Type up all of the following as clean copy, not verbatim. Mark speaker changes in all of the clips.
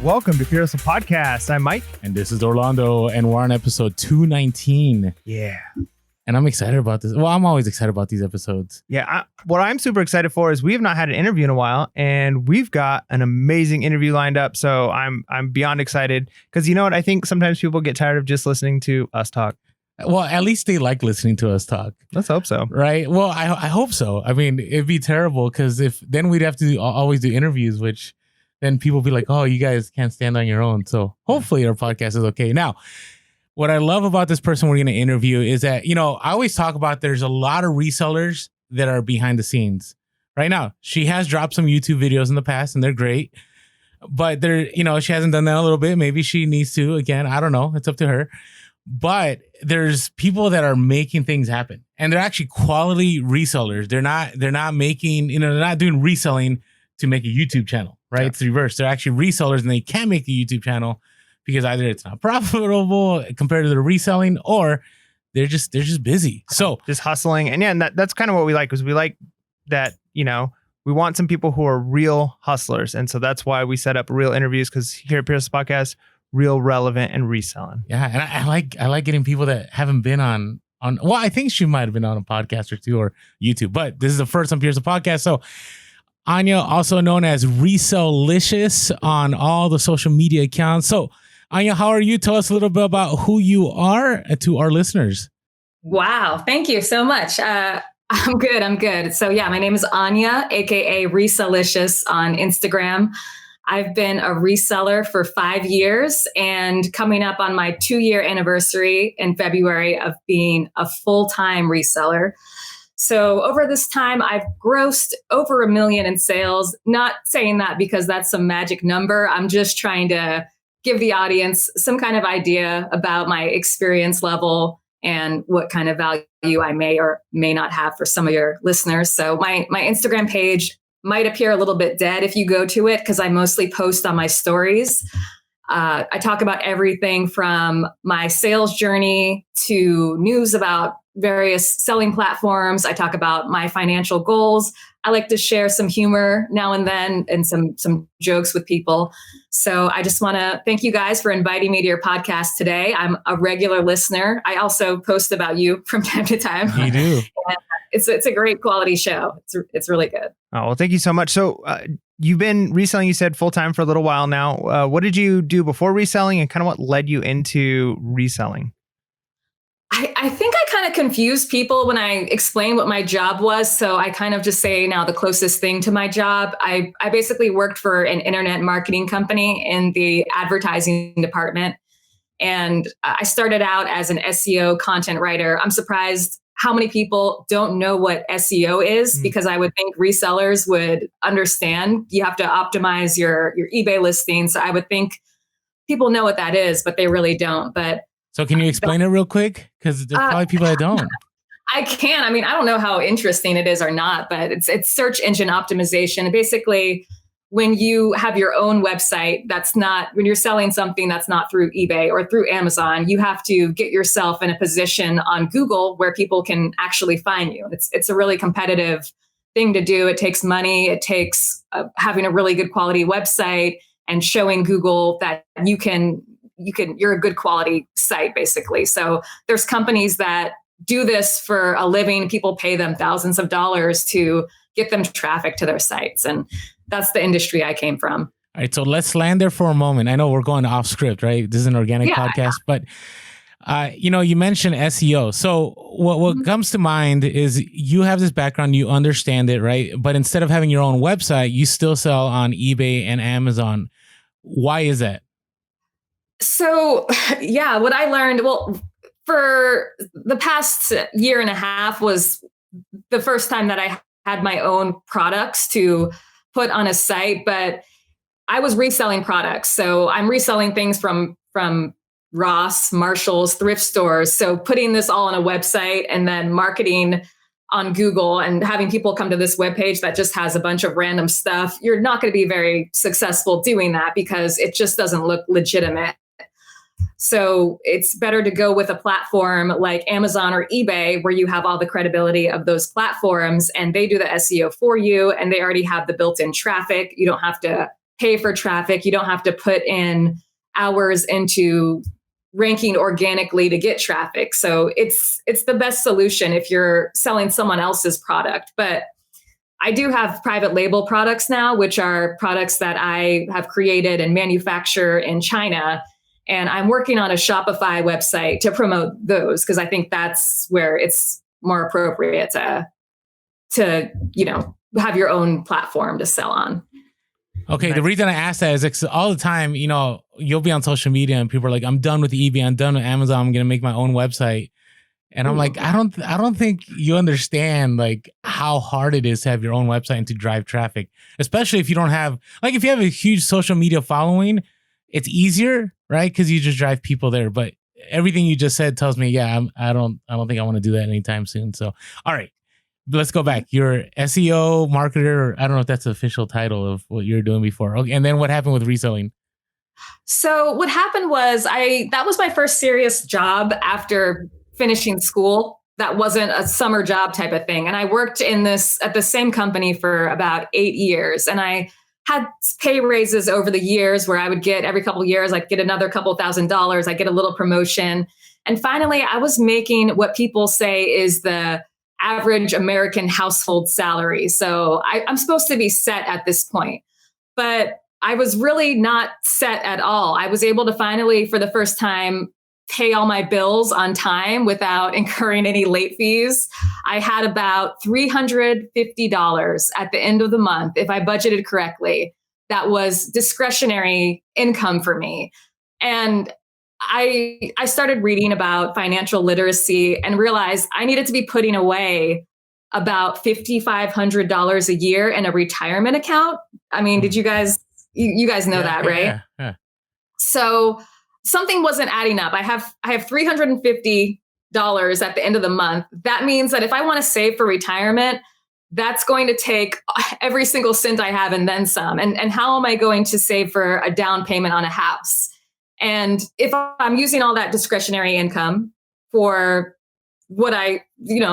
Speaker 1: Welcome to Payroll System Podcast. I'm Mike.
Speaker 2: And this is Orlando, and we're on episode 219.
Speaker 1: Yeah.
Speaker 2: And I'm excited about this. Well, I'm always excited about these episodes.
Speaker 1: Yeah. What I'm super excited for is we have not had an interview in a while, and we've got an amazing interview lined up. So I'm beyond excited because you know what? I think sometimes people get tired of just listening to us talk.
Speaker 2: Well, at least they like listening to us talk.
Speaker 1: Let's hope so.
Speaker 2: Right? Well, I hope so. I mean, it'd be terrible because then we'd have to always do interviews, which then people be like, oh, you guys can't stand on your own. So hopefully our podcast is okay. Now, what I love about this person we're going to interview is that, you know, I always talk about there's a lot of resellers that are behind the scenes. Right now, she has dropped some YouTube videos in the past and they're great. But she hasn't done that in a little bit. Maybe she needs to. Again, I don't know. It's up to her. But there's people that are making things happen. And they're actually quality resellers. They're not making, they're not doing reselling to make a YouTube channel. Right? Yeah. It's the reverse. They're actually resellers and they can't make the YouTube channel because either it's not profitable compared to the reselling or they're just busy. So
Speaker 1: just hustling. And yeah, and that's kind of what we like, because we like that, we want some people who are real hustlers. And so that's why we set up real interviews, because here at Payroll System Podcast, real, relevant, and reselling.
Speaker 2: Yeah. And I like getting people that haven't been on, well, I think she might have been on a podcast or two or YouTube, but this is the first on Payroll System Podcast. So Anya, also known as Resellicious on all the social media accounts. So, Anya, how are you? Tell us a little bit about who you are to our listeners.
Speaker 3: Wow. Thank you so much. I'm good. So yeah, my name is Anya, aka Resellicious on Instagram. I've been a reseller for 5 years and coming up on my 2-year anniversary in February of being a full-time reseller. So over this time, I've grossed over $1 million in sales. Not saying that because that's some magic number. I'm just trying to give the audience some kind of idea about my experience level and what kind of value I may or may not have for some of your listeners. So my Instagram page might appear a little bit dead if you go to it, because I mostly post on my stories. I talk about everything from my sales journey to news about various selling platforms. I talk about my financial goals. I like to share some humor now and then and some jokes with people. So I just want to thank you guys for inviting me to your podcast today. I'm a regular listener. I also post about you from time to time.
Speaker 2: You do.
Speaker 3: And it's a great quality show. It's really good.
Speaker 1: Oh, well, thank you so much. So you've been reselling, you said, full-time for a little while now. What did you do before reselling and kind of what led you into reselling?
Speaker 3: I think I kind of confused people when I explained what my job was. So I kind of just say now the closest thing to my job. I basically worked for an internet marketing company in the advertising department. And I started out as an SEO content writer. I'm surprised how many people don't know what SEO is, because I would think resellers would understand. You have to optimize your eBay listing. So I would think people know what that is, but they really don't.
Speaker 2: So can you explain it real quick? Because there's probably people that don't.
Speaker 3: I can. I mean, I don't know how interesting it is or not, but it's search engine optimization. Basically, when you have your own website, when you're selling something that's not through eBay or through Amazon, you have to get yourself in a position on Google where people can actually find you. It's a really competitive thing to do. It takes money. It takes having a really good quality website and showing Google that you're a good quality site, basically. So there's companies that do this for a living. People pay them thousands of dollars to get them traffic to their sites. And that's the industry I came from.
Speaker 2: All right. So let's land there for a moment. I know we're going off script, right? This is an organic podcast, but you mentioned SEO. So what comes to mind is you have this background, you understand it, right? But instead of having your own website, you still sell on eBay and Amazon. Why is that?
Speaker 3: So, yeah, what I learned, for the past year and a half was the first time that I had my own products to put on a site, but I was reselling products. So I'm reselling things from Ross, Marshall's, thrift stores. So putting this all on a website and then marketing on Google and having people come to this webpage that just has a bunch of random stuff, you're not going to be very successful doing that because it just doesn't look legitimate. So it's better to go with a platform like Amazon or eBay, where you have all the credibility of those platforms and they do the SEO for you and they already have the built-in traffic. You don't have to pay for traffic. You don't have to put in hours into ranking organically to get traffic. So it's the best solution if you're selling someone else's product. But I do have private label products now, which are products that I have created and manufacture in China. And I'm working on a Shopify website to promote those because I think that's where it's more appropriate to have your own platform to sell on.
Speaker 2: Okay,
Speaker 1: Nice.
Speaker 2: the reason I ask that is because all the time, you'll be on social media and people are like, I'm done with eBay, I'm done with Amazon, I'm gonna make my own website. And I'm like, I don't think you understand like how hard it is to have your own website and to drive traffic, especially if you don't have if you have a huge social media following, it's easier, right? Because you just drive people there. But everything you just said tells me, yeah, I don't think I want to do that anytime soon. So, all right, let's go back. You're SEO marketer. I don't know if that's the official title of what you were doing before. Okay, and then what happened with reselling?
Speaker 3: So what happened was that was my first serious job after finishing school. That wasn't a summer job type of thing. And I worked at the same company for about 8 years. And I had pay raises over the years where I would get every couple of years, I'd get another couple $1,000s. I get a little promotion. And finally, I was making what people say is the average American household salary. So I'm supposed to be set at this point. But I was really not set at all. I was able to finally, for the first time, pay all my bills on time without incurring any late fees. I had about $350 at the end of the month, if I budgeted correctly. That was discretionary income for me. And I started reading about financial literacy and realized I needed to be putting away about $5,500 a year in a retirement account. I mean, did you guys know that, right?
Speaker 2: Yeah.
Speaker 3: So something wasn't adding up. I have $350 at the end of the month. That means that if I want to save for retirement, that's going to take every single cent I have and then some. And how am I going to save for a down payment on a house? And if I'm using all that discretionary income for what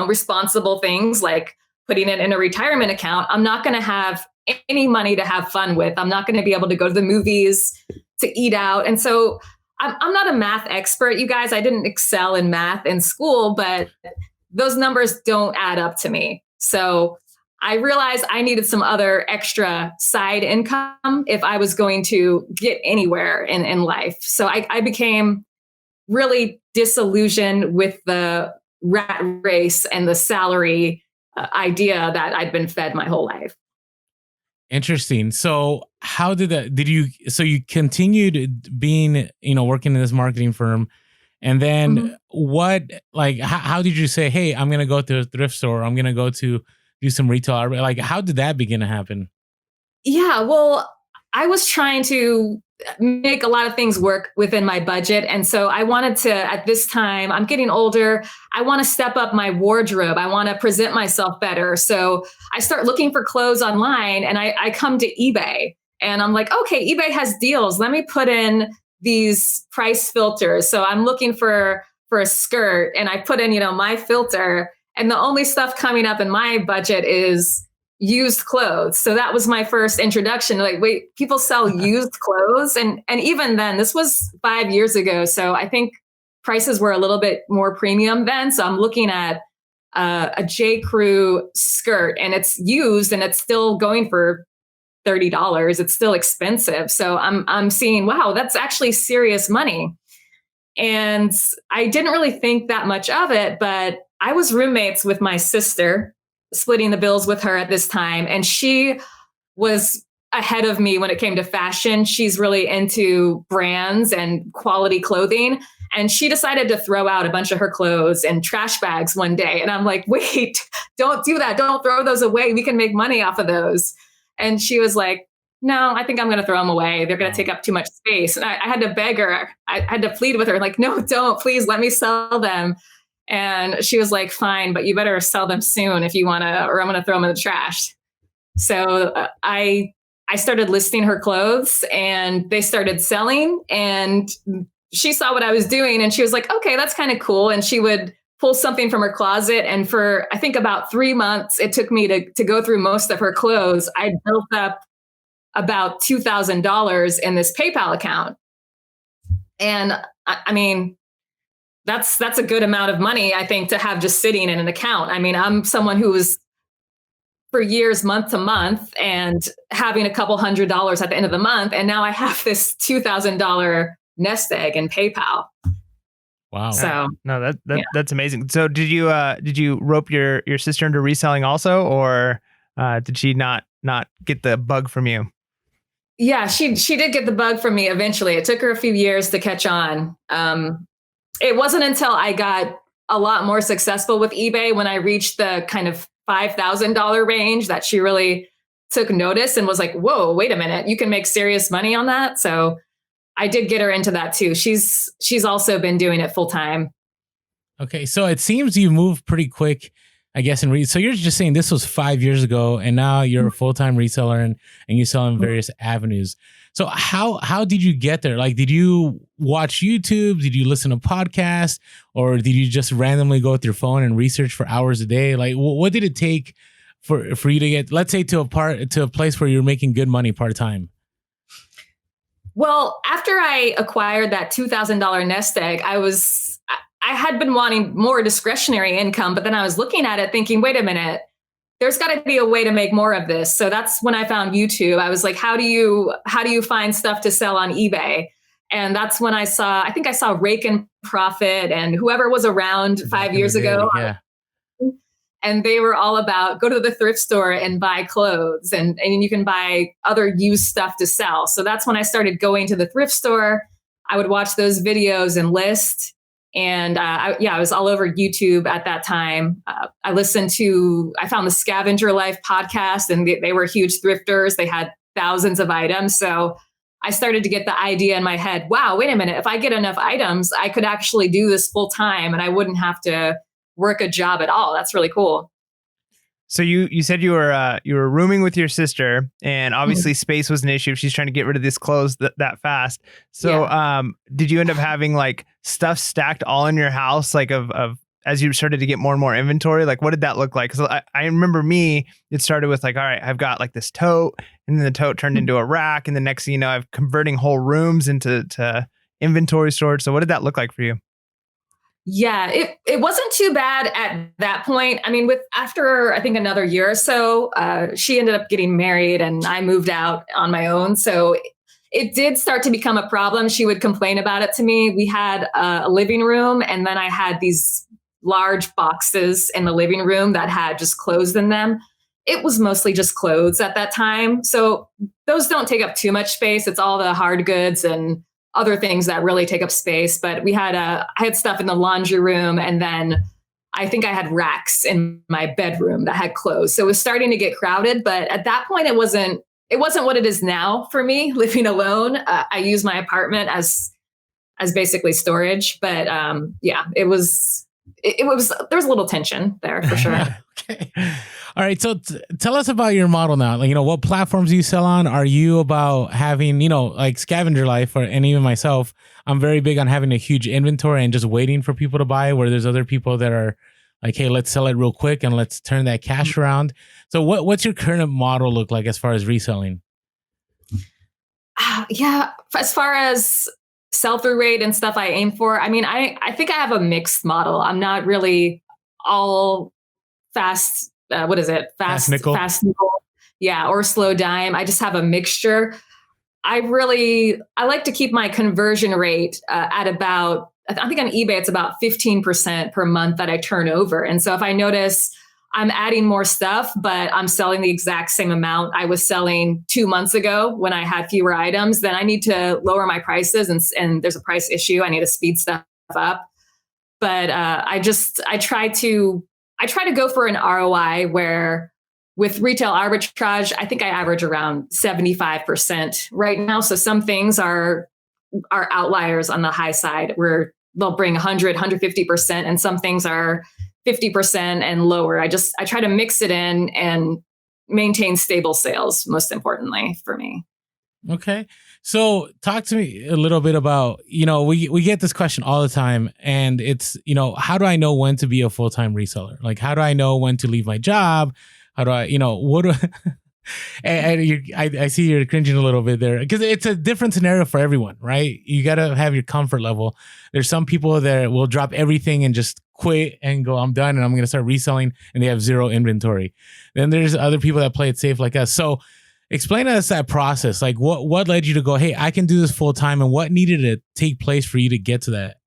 Speaker 3: responsible things like putting it in a retirement account, I'm not going to have any money to have fun with. I'm not going to be able to go to the movies, to eat out. And so I'm not a math expert, you guys. I didn't excel in math in school, but those numbers don't add up to me. So I realized I needed some other extra side income if I was going to get anywhere in life. So I became really disillusioned with the rat race and the salary idea that I'd been fed my whole life.
Speaker 2: Interesting. So how so you continued being, working in this marketing firm, and then how did you say, hey, I'm going to go to a thrift store. I'm going to go to do some retail. Like, how did that begin to happen?
Speaker 3: Yeah, well, I was trying to make a lot of things work within my budget. And so I wanted to, at this time, I'm getting older. I want to step up my wardrobe. I want to present myself better. So I start looking for clothes online and I come to eBay and I'm like, okay, eBay has deals. Let me put in these price filters. So I'm looking for a skirt and I put in, my filter, and the only stuff coming up in my budget is used clothes. So that was my first introduction. Like, wait, people sell used clothes. And even then, this was 5 years ago. So I think prices were a little bit more premium then. So I'm looking at a J. Crew skirt and it's used and it's still going for $30. It's still expensive. So I'm seeing, wow, that's actually serious money. And I didn't really think that much of it, but I was roommates with my sister, splitting the bills with her at this time. And she was ahead of me when it came to fashion. She's really into brands and quality clothing. And she decided to throw out a bunch of her clothes in trash bags one day. And I'm like, wait, don't do that. Don't throw those away. We can make money off of those. And she was like, no, I think I'm going to throw them away. They're going to take up too much space. And I had to beg her. I had to plead with her, like, no, don't, please let me sell them. And she was like, fine, but you better sell them soon if you want to, or I'm going to throw them in the trash. So I started listing her clothes and they started selling, and she saw what I was doing and she was like, okay, that's kind of cool. And she would pull something from her closet. And for, I think about 3 months, it took me to go through most of her clothes. I built up about $2,000 in this PayPal account. And I mean, that's a good amount of money, I think, to have just sitting in an account. I mean, I'm someone who was for years, month to month, and having a couple $100s at the end of the month. And now I have this $2,000 nest egg in PayPal.
Speaker 2: Wow.
Speaker 3: So
Speaker 1: no, that's amazing. So did you rope your sister into reselling also, or did she not get the bug from you?
Speaker 3: Yeah, she did get the bug from me eventually. It took her a few years to catch on. It wasn't until I got a lot more successful with eBay, when I reached the kind of $5,000 range, that she really took notice and was like, whoa, wait a minute, you can make serious money on that. So I did get her into that too. She's also been doing it full time.
Speaker 2: Okay, so it seems you moved pretty quick, I guess. So you're just saying this was 5 years ago, and now you're a full-time reseller, and you sell in various avenues. So how did you get there? Like, did you watch YouTube? Did you listen to podcasts? Or did you just randomly go with your phone and research for hours a day? Like, what did it take for you to get, let's say, to a place where you're making good money part-time?
Speaker 3: Well, after I acquired that $2,000 nest egg, I had been wanting more discretionary income, but then I was looking at it thinking, wait a minute, there's got to be a way to make more of this. So that's when I found YouTube. I was like, how do you find stuff to sell on eBay? And that's when I saw Rake and Profit and whoever was around 5 years ago.
Speaker 2: Yeah.
Speaker 3: And they were all about go to the thrift store and buy clothes, and you can buy other used stuff to sell. So that's when I started going to the thrift store. I would watch those videos and list. And I was all over YouTube at that time. I found the Scavenger Life podcast, and they were huge thrifters. They had thousands of items. So I started to get the idea in my head, wow, wait a minute. If I get enough items, I could actually do this full time and I wouldn't have to work a job at all. That's really cool.
Speaker 1: So you said you were rooming with your sister, and obviously space was an issue if she's trying to get rid of this clothes that fast. So did you end up having like stuff stacked all in your house, like of as you started to get more and more inventory? Like, what did that look like? Because I remember it started with like, all right, I've got like this tote, and then the tote turned into a rack, and the next thing you know, I'm converting whole rooms into inventory storage. So what did that look like for you?
Speaker 3: Yeah, it wasn't too bad at that point. I mean, after I think another year or so, she ended up getting married and I moved out on my own. So it did start to become a problem. She would complain about it to me. We had a living room, and then I had these large boxes in the living room that had just clothes in them. It was mostly just clothes at that time. So those don't take up too much space. It's all the hard goods and other things that really take up space. But I had stuff in the laundry room, and then I think I had racks in my bedroom that had clothes. So it was starting to get crowded. But at that point, it wasn't what it is now for me living alone. I use my apartment as basically storage. But it was there was a little tension there for sure.
Speaker 2: Okay. All right. So tell us about your model now. Like, what platforms do you sell on? Are you about having, like Scavenger Life, and even myself, I'm very big on having a huge inventory and just waiting for people to buy, where there's other people that are like, hey, let's sell it real quick and let's turn that cash around. So what's your current model look like as far as reselling?
Speaker 3: Yeah. As far as sell-through rate and stuff I aim for, I mean, I think I have a mixed model. I'm not really all fast. What is it? Fast nickel. Yeah. Or slow dime. I just have a mixture. I like to keep my conversion rate at about, I think on eBay, it's about 15% per month that I turn over. And so if I notice I'm adding more stuff, but I'm selling the exact same amount I was selling 2 months ago when I had fewer items, then I need to lower my prices, and there's a price issue. I need to speed stuff up. But I try to go for an ROI where with retail arbitrage, I think I average around 75% right now. So some things are outliers on the high side where they'll bring 100, 150%, and some things are 50% and lower. I try to mix it in and maintain stable sales, most importantly for me.
Speaker 2: Okay. So talk to me a little bit about, we get this question all the time, and it's, how do I know when to be a full-time reseller? Like, how do I know when to leave my job? How do I, I see you're cringing a little bit there because it's a different scenario for everyone, right? You got to have your comfort level. There's some people that will drop everything and just quit and go, I'm done and I'm going to start reselling, and they have zero inventory. Then there's other people that play it safe like us. So explain to us that process. Like what led you to go, hey, I can do this full time, and what needed to take place for you to get to that?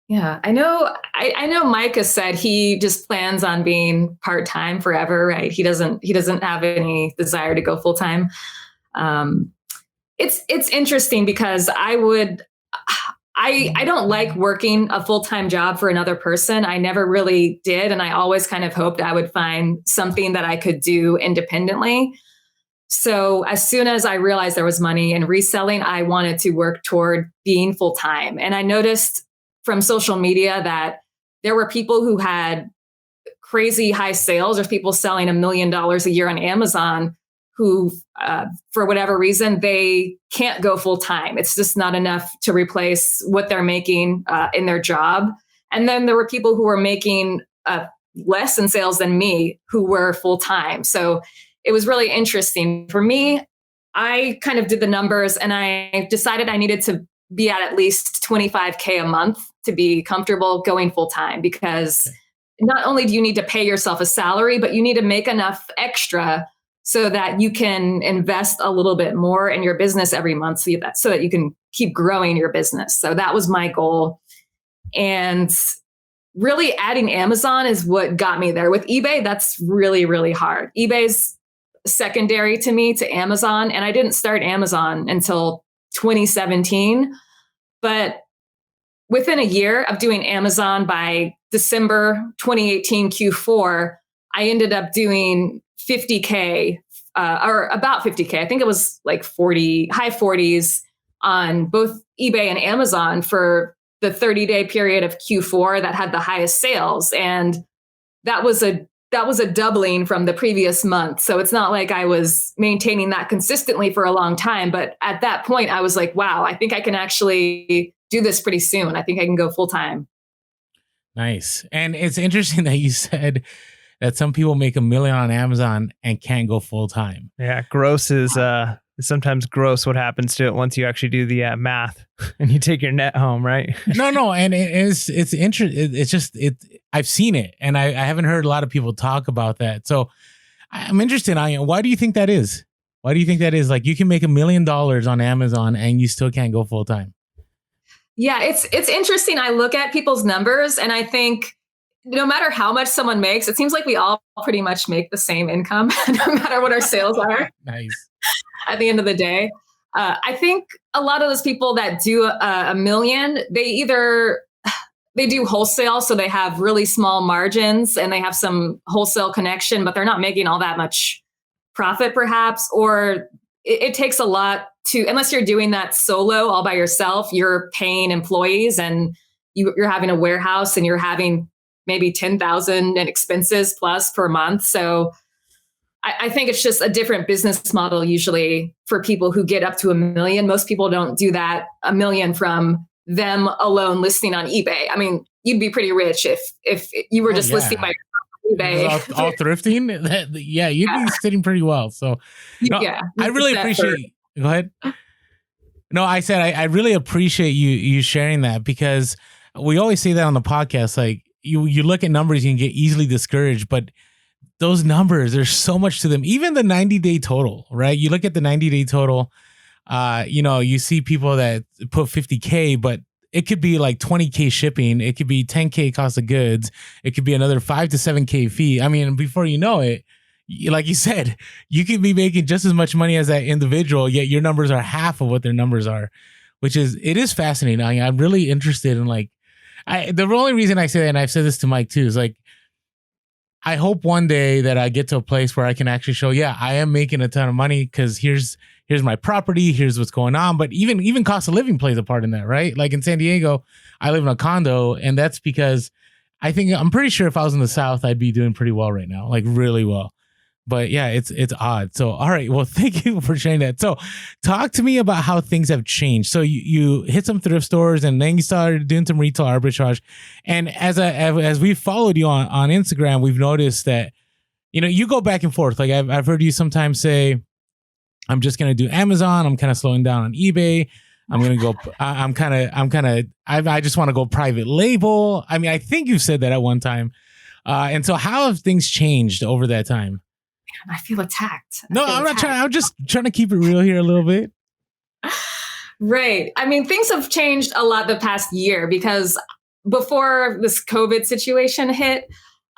Speaker 3: Yeah, I know. I know Mike has said he just plans on being part-time forever, right? He doesn't have any desire to go full-time. It's interesting because I don't like working a full-time job for another person. I never really did. And I always kind of hoped I would find something that I could do independently. So as soon as I realized there was money in reselling, I wanted to work toward being full-time. And I noticed from social media that there were people who had crazy high sales. There's people selling $1 million a year on Amazon who, for whatever reason, they can't go full time. It's just not enough to replace what they're making in their job. And then there were people who were making less in sales than me who were full time. So it was really interesting. For me, I kind of did the numbers and I decided I needed to be at least $25K a month to be comfortable going full time, because not only do you need to pay yourself a salary, but you need to make enough extra so that you can invest a little bit more in your business every month so that you can keep growing your business. So that was my goal. And really adding Amazon is what got me there. With eBay, that's really, really hard. eBay's secondary to me to Amazon. And I didn't start Amazon until 2017. But within a year of doing Amazon, by December 2018 Q4, I ended up doing 50K or about 50K. I think it was like high 40s on both eBay and Amazon for the 30-day period of Q4 that had the highest sales. And that was a doubling from the previous month. So it's not like I was maintaining that consistently for a long time. But at that point, I was like, wow, I think I can actually do this pretty soon. I think I can go full time.
Speaker 2: Nice. And it's interesting that you said that some people make $1 million on Amazon and can't go full time.
Speaker 1: Yeah. Gross is sometimes gross what happens to it once you actually do the math and you take your net home, right?
Speaker 2: No. And it's interesting. It's just, I've seen it and I haven't heard a lot of people talk about that. So I'm interested, Anya. Why do you think that is? Why do you think that is? Like, you can make $1 million on Amazon and you still can't go full time.
Speaker 3: Yeah, it's interesting. I look at people's numbers and I think no matter how much someone makes, it seems like we all pretty much make the same income, no matter what our sales are.
Speaker 2: Nice.
Speaker 3: At the end of the day, I think a lot of those people that do a million, they do wholesale, so they have really small margins and they have some wholesale connection, but they're not making all that much profit, perhaps, or it takes a lot to, unless you're doing that solo all by yourself, you're paying employees and you're having a warehouse and you're having maybe 10,000 in expenses plus per month. So I think it's just a different business model usually for people who get up to $1 million. Most people don't do that $1 million from them alone listing on eBay. I mean, you'd be pretty rich if you were just listing by eBay.
Speaker 2: All thrifting. Yeah, you'd be sitting pretty well. So I really appreciate. Go ahead. No, I said I really appreciate you sharing that, because we always say that on the podcast. Like you look at numbers, you can get easily discouraged, but those numbers, there's so much to them. Even the 90-day total, right? You look at the 90-day total, you see people that put 50K, but it could be like 20K shipping. It could be 10K cost of goods. It could be another 5 to 7K fee. I mean, before you know it, like you said, you could be making just as much money as that individual, yet your numbers are half of what their numbers are, it is fascinating. I'm really interested in the only reason I say that, and I've said this to Mike too, is like, I hope one day that I get to a place where I can actually show, I am making a ton of money because here's my property, here's what's going on. But even cost of living plays a part in that, right? Like in San Diego, I live in a condo, and that's because I'm pretty sure if I was in the South, I'd be doing pretty well right now, like really well. But yeah, it's odd. So, all right. Well, thank you for sharing that. So talk to me about how things have changed. So you hit some thrift stores and then you started doing some retail arbitrage. And as we followed you on Instagram, we've noticed that you go back and forth. Like I've heard you sometimes say, I'm just going to do Amazon. I'm kind of slowing down on eBay. I'm going to go, I just want to go private label. I mean, I think you've said that at one time. And so how have things changed over that time?
Speaker 3: I feel attacked.
Speaker 2: No, I'm not trying. I'm just trying to keep it real here a little bit.
Speaker 3: Right. I mean, things have changed a lot the past year because before this COVID situation hit,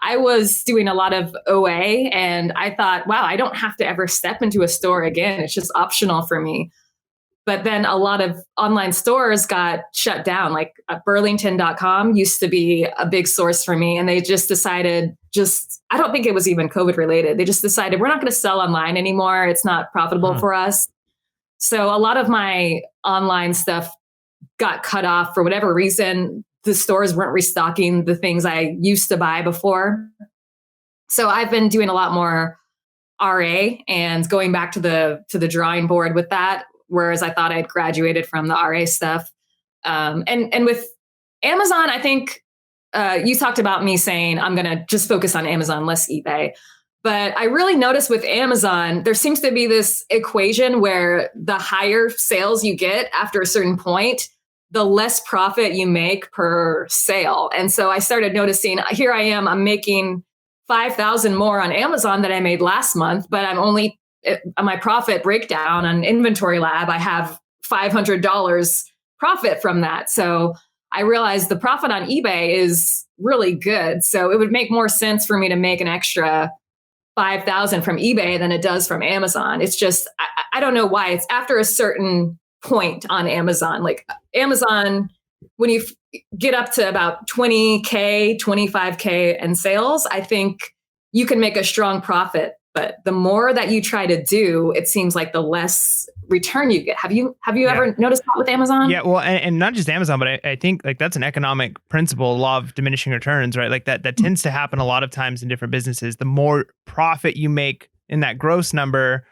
Speaker 3: I was doing a lot of OA and I thought, wow, I don't have to ever step into a store again. It's just optional for me. But then a lot of online stores got shut down. Like Burlington.com used to be a big source for me. And they just decided, I don't think it was even COVID related. They just decided we're not going to sell online anymore. It's not profitable for us. So a lot of my online stuff got cut off for whatever reason. The stores weren't restocking the things I used to buy before. So I've been doing a lot more RA and going back to the drawing board with that. Whereas I thought I'd graduated from the RA stuff. And with Amazon, I think you talked about me saying I'm going to just focus on Amazon, less eBay. But I really noticed with Amazon, there seems to be this equation where the higher sales you get after a certain point, the less profit you make per sale. And so I started noticing, here I am, I'm making $5,000 more on Amazon than I made last month, but I'm only on my profit breakdown on Inventory Lab, I have $500 profit from that. So I realized the profit on eBay is really good. So it would make more sense for me to make an extra $5,000 from eBay than it does from Amazon. It's just, I don't know why. It's after a certain point on Amazon. Like Amazon, when you get up to about 20K, 25K in sales, I think you can make a strong profit. But the more that you try to do, it seems like the less return you get. Have you ever noticed that with Amazon?
Speaker 1: Yeah, well, and not just Amazon, but I think like that's an economic principle, law of diminishing returns, right? Like that tends to happen a lot of times in different businesses. The more profit you make in that gross number,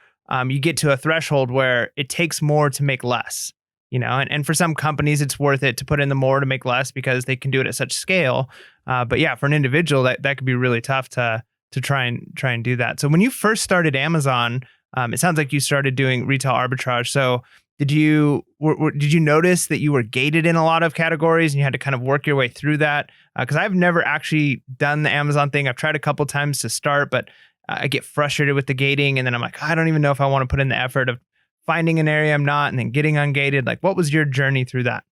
Speaker 1: you get to a threshold where it takes more to make less. And for some companies, it's worth it to put in the more to make less because they can do it at such scale. But yeah, for an individual, that could be really tough to try and do that. So when you first started Amazon, it sounds like you started doing retail arbitrage. So did you notice that you were gated in a lot of categories and you had to kind of work your way through that? Because I've never actually done the Amazon thing. I've tried a couple times to start, but I get frustrated with the gating. And then I'm like, I don't even know if I want to put in the effort of finding an area I'm not and then getting ungated. Like, what was your journey through that?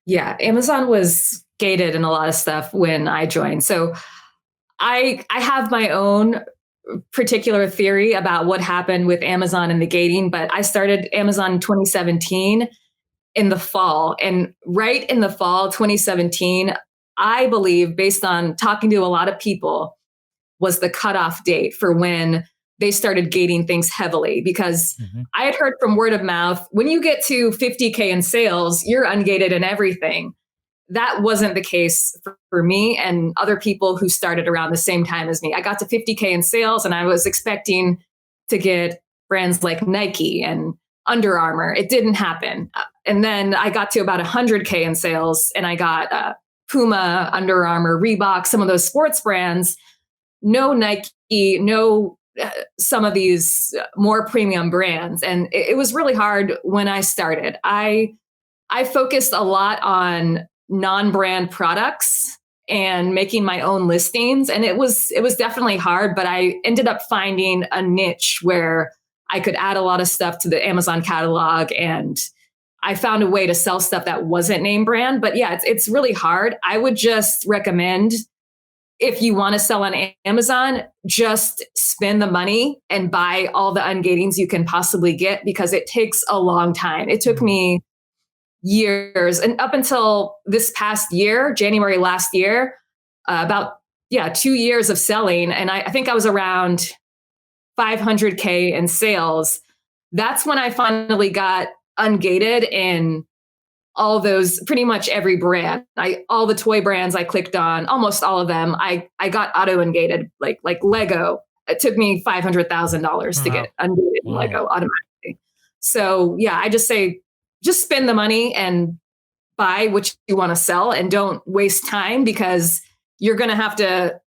Speaker 3: Yeah, Amazon was gated in a lot of stuff when I joined. So I have my own particular theory about what happened with Amazon and the gating, but I started Amazon in 2017 in the fall. And right in the fall 2017, I believe, based on talking to a lot of people, was the cutoff date for when they started gating things heavily. Because I had heard from word of mouth, when you get to 50K in sales, you're ungated in everything. That wasn't the case for me and other people who started around the same time as me. I got to 50K in sales and I was expecting to get brands like Nike and Under Armour. It didn't happen. And then I got to about 100K in sales and I got Puma, Under Armour, Reebok, some of those sports brands. No Nike, no some of these more premium brands. And it was really hard when I started. I focused a lot on non-brand products and making my own listings. And it was definitely hard, but I ended up finding a niche where I could add a lot of stuff to the Amazon catalog. And I found a way to sell stuff that wasn't name brand. But yeah, it's really hard. I would just recommend, if you want to sell on Amazon, just spend the money and buy all the ungatings you can possibly get, because it takes a long time. It took me years, and up until this past year, January last year, about 2 years of selling. And I think I was around 500K in sales. That's when I finally got ungated in all those, pretty much every brand. All the toy brands I clicked on, almost all of them, I got auto ungated, like Lego. It took me $500,000 to get ungated in Lego automatically. So yeah, I just say, just spend the money and buy what you want to sell and don't waste time, because you're going to have to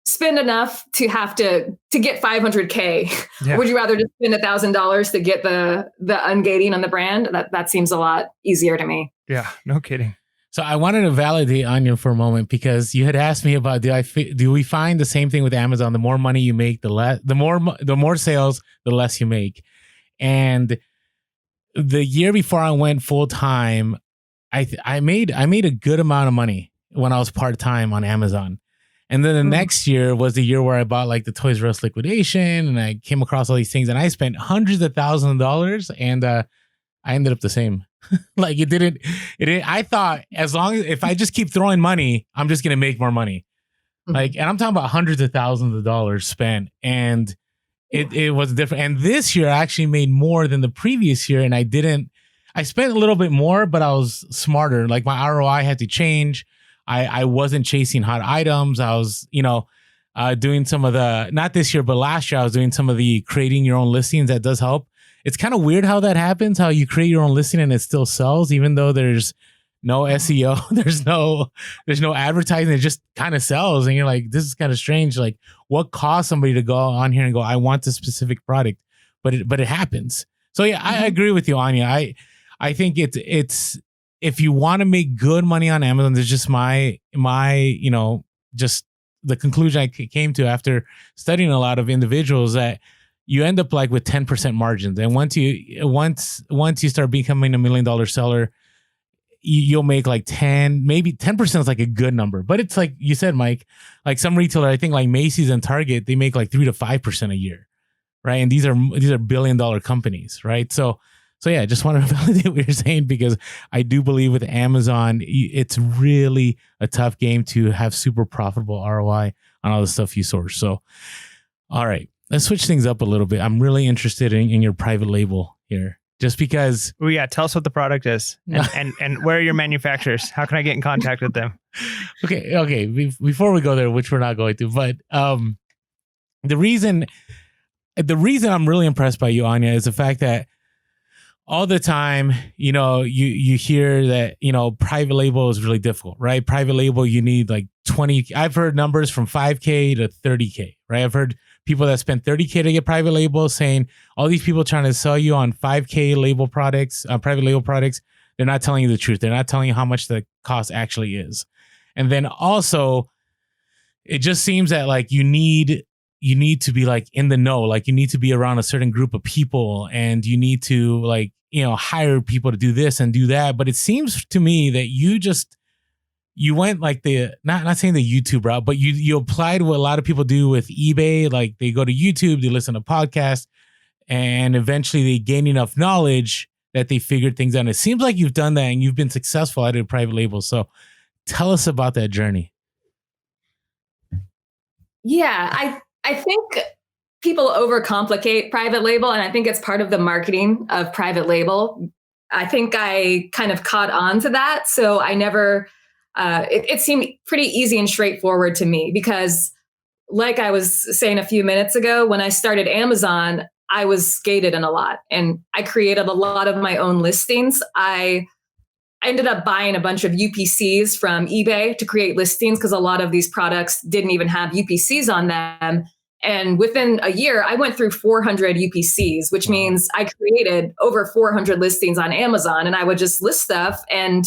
Speaker 3: spend enough to have to get 500K?
Speaker 1: Yeah.
Speaker 3: Or would you rather just spend $1,000 to get the ungating on the brand? That seems a lot easier to me.
Speaker 1: Yeah, no kidding.
Speaker 2: So I wanted to validate Anya for a moment because you had asked me about do we find the same thing with Amazon? The more money you make, the more sales, the less you make. And the year before I went full time, I made a good amount of money when I was part time on Amazon. And then the next year was the year where I bought like the Toys R Us liquidation, and I came across all these things, and I spent hundreds of thousands of dollars, and I ended up the same. Like it didn't. I thought if I just keep throwing money, I'm just gonna make more money. Like, and I'm talking about hundreds of thousands of dollars spent, and it was different. And this year I actually made more than the previous year, and I spent a little bit more, but I was smarter. Like my ROI had to change. I wasn't chasing hot items. I was, doing some of the, not this year, but last year I was doing some of the creating your own listings. That does help. It's kind of weird how that happens, how you create your own listing and it still sells, even though there's no SEO, there's no advertising. It just kind of sells. And you're like, this is kind of strange. Like what caused somebody to go on here and go, I want this specific product, but it happens. So yeah, I agree with you, Anya. I think it's, if you want to make good money on Amazon, there's just my just the conclusion I came to after studying a lot of individuals, that you end up like with 10% margins. And once you start becoming $1 million seller, you'll make like 10, maybe 10% is like a good number. But it's like you said, Mike, like some retailer, I think like Macy's and Target, they make like 3 to 5% a year. Right. And these are $1 billion companies. Right. So yeah, I just wanted to validate what you're saying, because I do believe with Amazon, it's really a tough game to have super profitable ROI on all the stuff you source. So, all right, let's switch things up a little bit. I'm really interested in your private label here, just because.
Speaker 1: Oh yeah, tell us what the product is and where are your manufacturers? How can I get in contact with them?
Speaker 2: Okay. Before we go there, which we're not going to, but the reason I'm really impressed by you, Anya, is the fact that all the time, you hear that, private label is really difficult, right? Private label, you need like 20. I've heard numbers from 5K to 30K, right? I've heard people that spend 30K to get private label saying all these people trying to sell you on 5K label products, private label products, they're not telling you the truth. They're not telling you how much the cost actually is. And then also, it just seems that like you need to be like in the know, like you need to be around a certain group of people, and you need to like, hire people to do this and do that. But it seems to me that you went like the, not saying the YouTube route, but you applied what a lot of people do with eBay. Like they go to YouTube, they listen to podcasts, and eventually they gain enough knowledge that they figured things out. And it seems like you've done that and you've been successful at a private label. So tell us about that journey.
Speaker 3: Yeah, I think people overcomplicate private label, and I think it's part of the marketing of private label. I think I kind of caught on to that. So I never, it seemed pretty easy and straightforward to me, because like I was saying a few minutes ago, when I started Amazon, I was gated in a lot, and I created a lot of my own listings. I ended up buying a bunch of UPCs from eBay to create listings, because a lot of these products didn't even have UPCs on them. And within a year, I went through 400 UPCs, which means I created over 400 listings on Amazon, and I would just list stuff and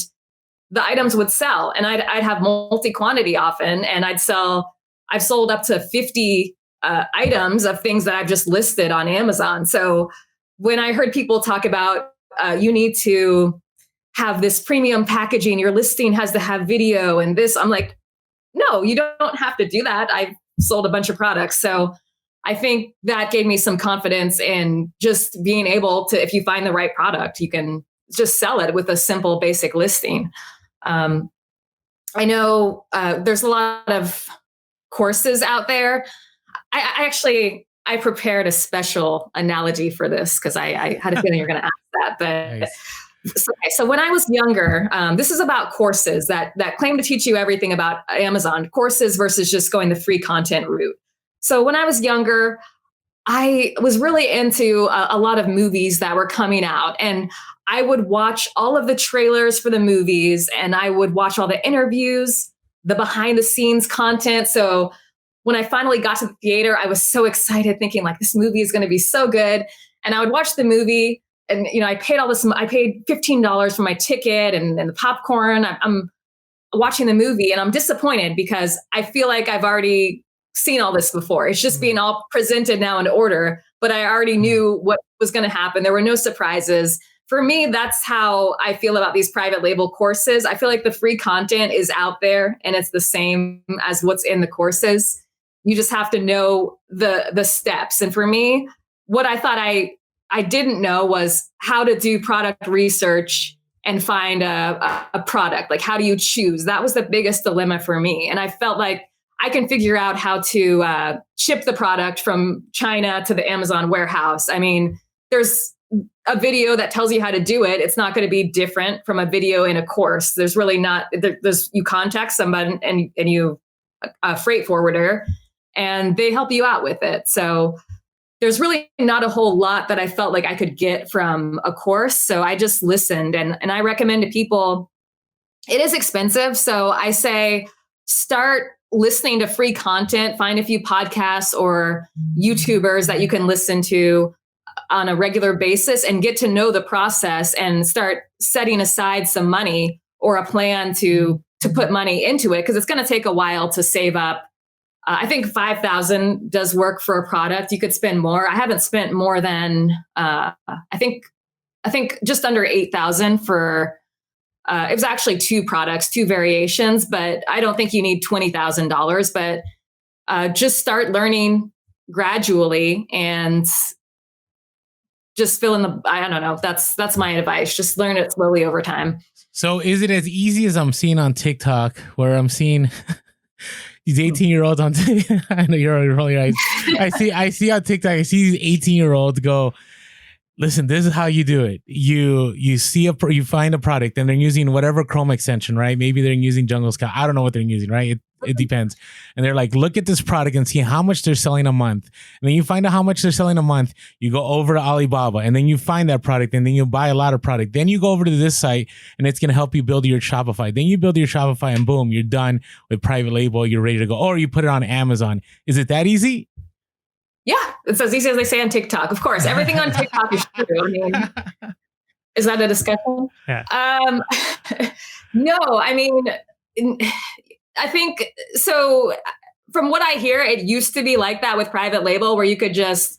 Speaker 3: the items would sell. And I'd have multi-quantity often, and I've sold up to 50 items of things that I've just listed on Amazon. So when I heard people talk about you need to have this premium packaging, your listing has to have video and this, I'm like, no, you don't have to do that. I've sold a bunch of products. So I think that gave me some confidence in just being able to, if you find the right product, you can just sell it with a simple, basic listing. I know there's a lot of courses out there. I prepared a special analogy for this, because I had a feeling you're going to ask that. But
Speaker 2: Nice.
Speaker 3: So when I was younger, this is about courses that claim to teach you everything about Amazon, courses versus just going the free content route. So when I was younger, I was really into a lot of movies that were coming out, and I would watch all of the trailers for the movies, and I would watch all the interviews, the behind the scenes content. So when I finally got to the theater, I was so excited thinking like, this movie is going to be so good. And I would watch the movie and, I paid all this, I paid $15 for my ticket and the popcorn. I'm watching the movie and I'm disappointed because I feel like I've already seen all this before. It's just being all presented now in order, but I already knew what was going to happen. There were no surprises. For me, that's how I feel about these private label courses. I feel like the free content is out there and it's the same as what's in the courses. You just have to know the steps. And for me, what I thought I didn't know was how to do product research and find a product. Like, how do you choose? That was the biggest dilemma for me. And I felt like I can figure out how to ship the product from China to the Amazon warehouse. I mean, there's a video that tells you how to do it. It's not going to be different from a video in a course. There's really not, you contact somebody and you, a freight forwarder, and they help you out with it. So there's really not a whole lot that I felt like I could get from a course. So I just listened and I recommend to people, it is expensive. So I say, start listening to free content, find a few podcasts or YouTubers that you can listen to on a regular basis and get to know the process and start setting aside some money or a plan to put money into it. Cause it's going to take a while to save up. I think 5,000 does work for a product. You could spend more. I haven't spent more than, I think just under 8,000 for, it was actually 2 products, 2 variations, but I don't think you need $20,000, but just start learning gradually and just fill in I don't know. That's my advice. Just learn it slowly over time.
Speaker 2: So is it as easy as I'm seeing on TikTok where I'm seeing these 18-year-olds on I know you're rolling your eyes. I see on TikTok, I see these 18-year-olds go, listen, this is how you do it. You find a product and they're using whatever Chrome extension, right? Maybe they're using Jungle Scout. I don't know what they're using, right? It depends. And they're like, look at this product and see how much they're selling a month. And then you find out how much they're selling a month. You go over to Alibaba and then you find that product and then you buy a lot of product. Then you go over to this site and it's going to help you build your Shopify. Then you build your Shopify and boom, you're done with private label. You're ready to go. Or you put it on Amazon. Is it that easy?
Speaker 3: Yeah, it's as easy as they say on TikTok. Of course, everything on TikTok is true. I mean, is that a discussion?
Speaker 1: Yeah.
Speaker 3: No, I mean, I think so. From what I hear, it used to be like that with private label, where you could just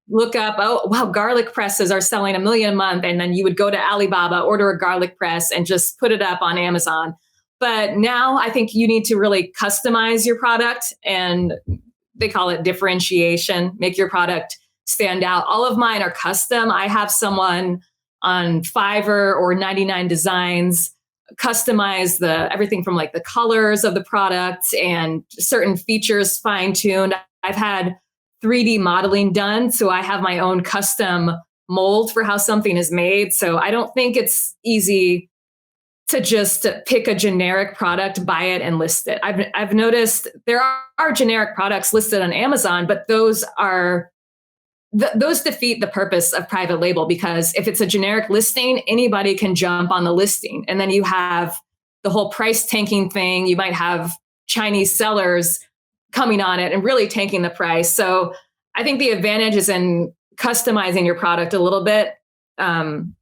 Speaker 3: look up, oh, wow, garlic presses are selling $1 million a month. And then you would go to Alibaba, order a garlic press and just put it up on Amazon. But now I think you need to really customize your product, and they call it differentiation, make your product stand out. All of mine are custom. I have someone on Fiverr or 99 Designs customize everything from like the colors of the product and certain features fine-tuned. I've had 3D modeling done, so I have my own custom mold for how something is made. So I don't think it's easy to just pick a generic product, buy it, and list it. I've noticed there are generic products listed on Amazon, but those defeat the purpose of private label, because if it's a generic listing, anybody can jump on the listing. And then you have the whole price tanking thing. You might have Chinese sellers coming on it and really tanking the price. So I think the advantage is in customizing your product a little bit. And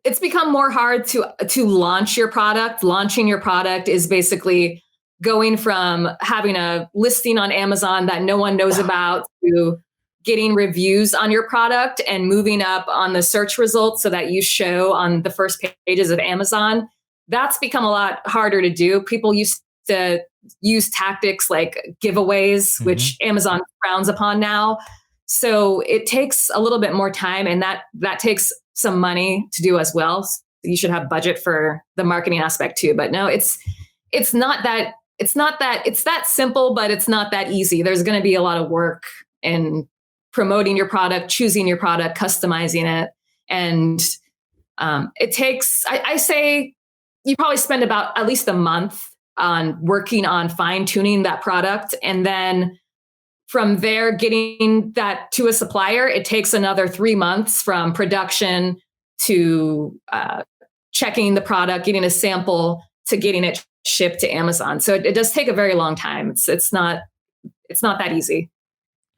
Speaker 3: it's become more hard to launch your product. Launching your product is basically going from having a listing on Amazon that no one knows about to getting reviews on your product and moving up on the search results so that you show on the first pages of Amazon. That's become a lot harder to do. People used to use tactics like giveaways, which Amazon frowns upon now. So it takes a little bit more time, and that takes some money to do as well. So you should have budget for the marketing aspect too. But no, it's that simple, but it's not that easy. There's going to be a lot of work in promoting your product, choosing your product, customizing it. And it takes, I say you probably spend about at least a month on working on fine tuning that product. And then from there, getting that to a supplier, it takes another 3 months from production to checking the product, getting a sample, to getting it shipped to Amazon. So it does take a very long time. It's not that easy.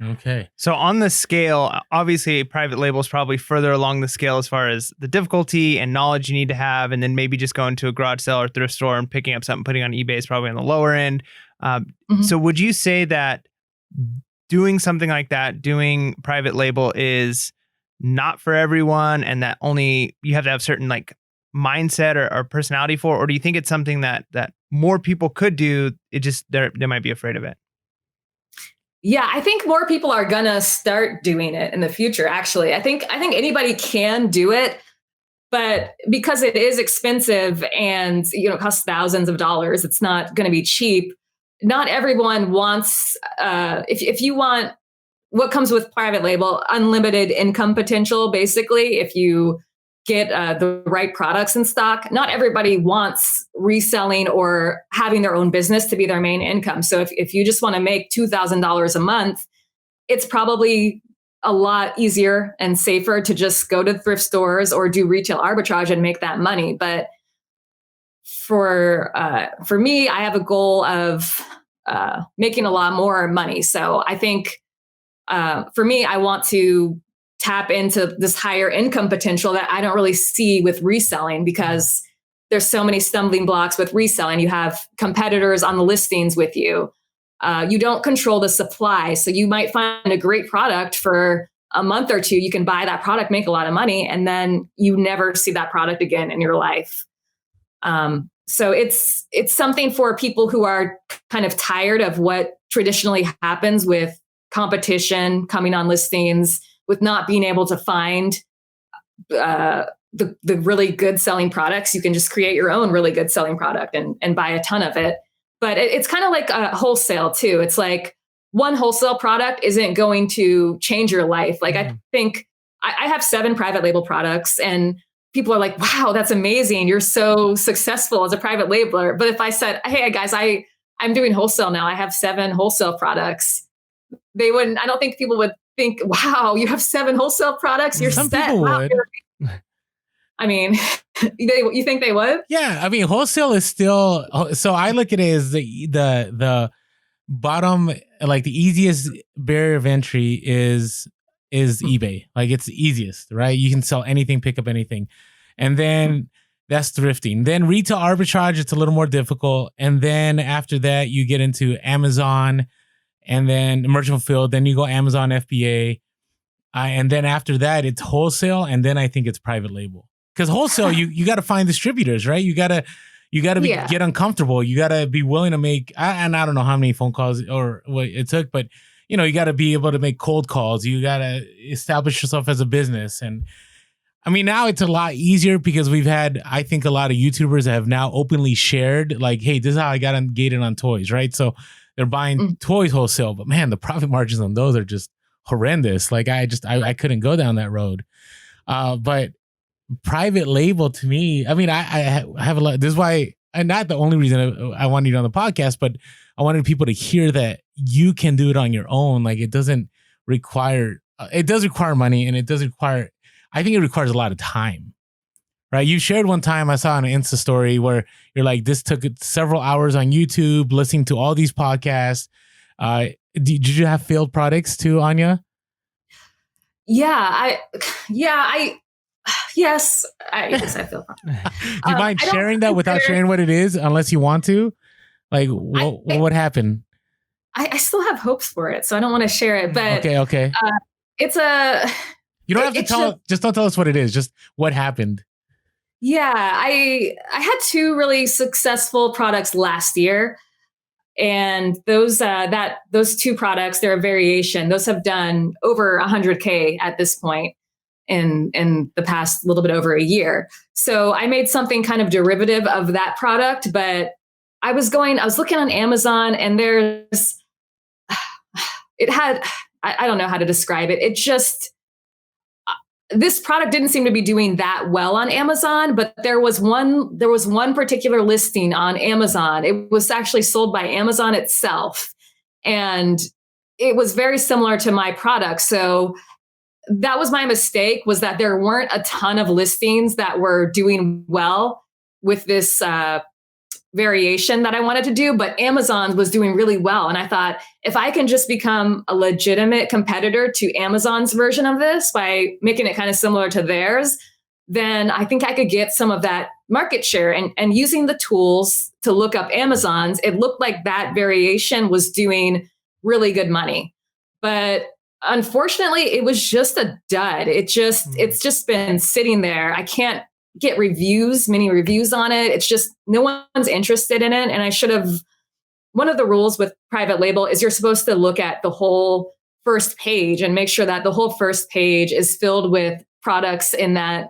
Speaker 2: Okay.
Speaker 1: So on the scale, obviously private label is probably further along the scale as far as the difficulty and knowledge you need to have. And then maybe just going to a garage sale or thrift store and picking up something, putting it on eBay is probably on the lower end. So would you say that doing something like that, doing private label is not for everyone and that only you have to have certain like mindset or personality for, or do you think it's something that more people could do? It just, they might be afraid of it.
Speaker 3: Yeah, I think more people are gonna start doing it in the future. Actually, I think anybody can do it, but because it is expensive and costs thousands of dollars, it's not going to be cheap. Not everyone wants. If you want, what comes with private label, unlimited income potential. Basically, if you get the right products in stock, not everybody wants reselling or having their own business to be their main income. So if you just want to make $2,000 a month, it's probably a lot easier and safer to just go to thrift stores or do retail arbitrage and make that money. But for me, I have a goal of making a lot more money. So I think for me, I want to tap into this higher income potential that I don't really see with reselling because there's so many stumbling blocks with reselling. You have competitors on the listings with you. You don't control the supply. So you might find a great product for a month or two. You can buy that product, make a lot of money, and then you never see that product again in your life. So it's something for people who are kind of tired of what traditionally happens with competition coming on listings, with not being able to find the really good selling products. You can just create your own really good selling product and buy a ton of it. But it's kind of like a wholesale too. It's like one wholesale product isn't going to change your life. Like I think I have 7 private label products and people are like, wow, that's amazing. You're so successful as a private labeler. But if I said, hey guys, I'm doing wholesale now. I have 7 wholesale products. They wouldn't, I don't think people would think, wow, you have 7 wholesale products. You're
Speaker 2: Some
Speaker 3: set.
Speaker 2: people
Speaker 3: Wow,
Speaker 2: would.
Speaker 3: I mean, you think they would?
Speaker 2: Yeah, I mean, wholesale is still. So I look at it as the bottom, like the easiest barrier of entry is eBay. Like it's the easiest, right? You can sell anything, pick up anything, and then that's thrifting. Then retail arbitrage, it's a little more difficult, and then after that, you get into Amazon, and then merchant fulfilled. Then you go Amazon FBA, and then after that, it's wholesale, and then I think it's private label. Because wholesale, you got to find distributors, right? You got to get uncomfortable. You got to be willing to make, and I don't know how many phone calls or what it took, but you got to be able to make cold calls. You got to establish yourself as a business. And I mean, now it's a lot easier because we've had, I think a lot of YouTubers have now openly shared like, hey, this is how I got gated on toys, right? So they're buying toys wholesale, but man, the profit margins on those are just horrendous. Like I couldn't go down that road. But private label to me, I mean, I have a lot. This is why, and not the only reason I wanted you on the podcast, but I wanted people to hear that you can do it on your own. Like it doesn't require, it does require money, and it does require, I think it requires a lot of time, right? You shared one time, I saw on an Insta story where you're like, this took several hours on YouTube, listening to all these podcasts. Did you have failed products too, Anya?
Speaker 3: Yes, I guess I feel.
Speaker 2: Do you mind sharing that without sharing what it is, unless you want to? Like, what happened?
Speaker 3: I still have hopes for it, so I don't want to share it. But
Speaker 2: okay.
Speaker 3: It's a.
Speaker 2: You don't have to tell. Just don't tell us what it is. Just what happened.
Speaker 3: Yeah, I had 2 really successful products last year, and those 2 products, they're a variation. Those have done over 100K at this point in the past little bit over a year. So I made something kind of derivative of that product, but I was looking on Amazon, and I don't know how to describe it. It just, this product didn't seem to be doing that well on Amazon, but there was one particular listing on Amazon. It was actually sold by Amazon itself, and it was very similar to my product. So that was my mistake, was that there weren't a ton of listings that were doing well with this variation that I wanted to do, but Amazon was doing really well. And I thought, if I can just become a legitimate competitor to Amazon's version of this by making it kind of similar to theirs, then I think I could get some of that market share. And using the tools to look up Amazon's, it looked like that variation was doing really good money. But unfortunately, it was just a dud. It's just been sitting there. I can't get many reviews on it. It's just no one's interested in it. And I should have, one of the rules with private label is you're supposed to look at the whole first page and make sure that the whole first page is filled with products in that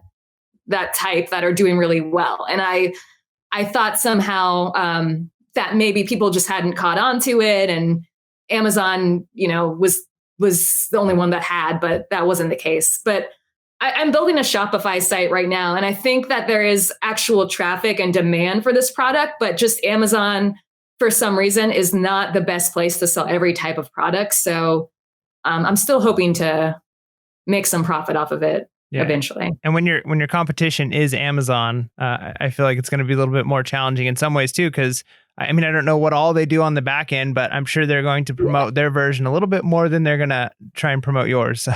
Speaker 3: type that are doing really well. And I thought somehow that maybe people just hadn't caught on to it, and Amazon, was the only one that had, but that wasn't the case. But I'm building a Shopify site right now, and I think that there is actual traffic and demand for this product, but just Amazon, for some reason, is not the best place to sell every type of product. So I'm still hoping to make some profit off of it eventually.
Speaker 1: And when your competition is Amazon, I feel like it's going to be a little bit more challenging in some ways too, because I don't know what all they do on the back end, but I'm sure they're going to promote their version a little bit more than they're going to try and promote yours. So,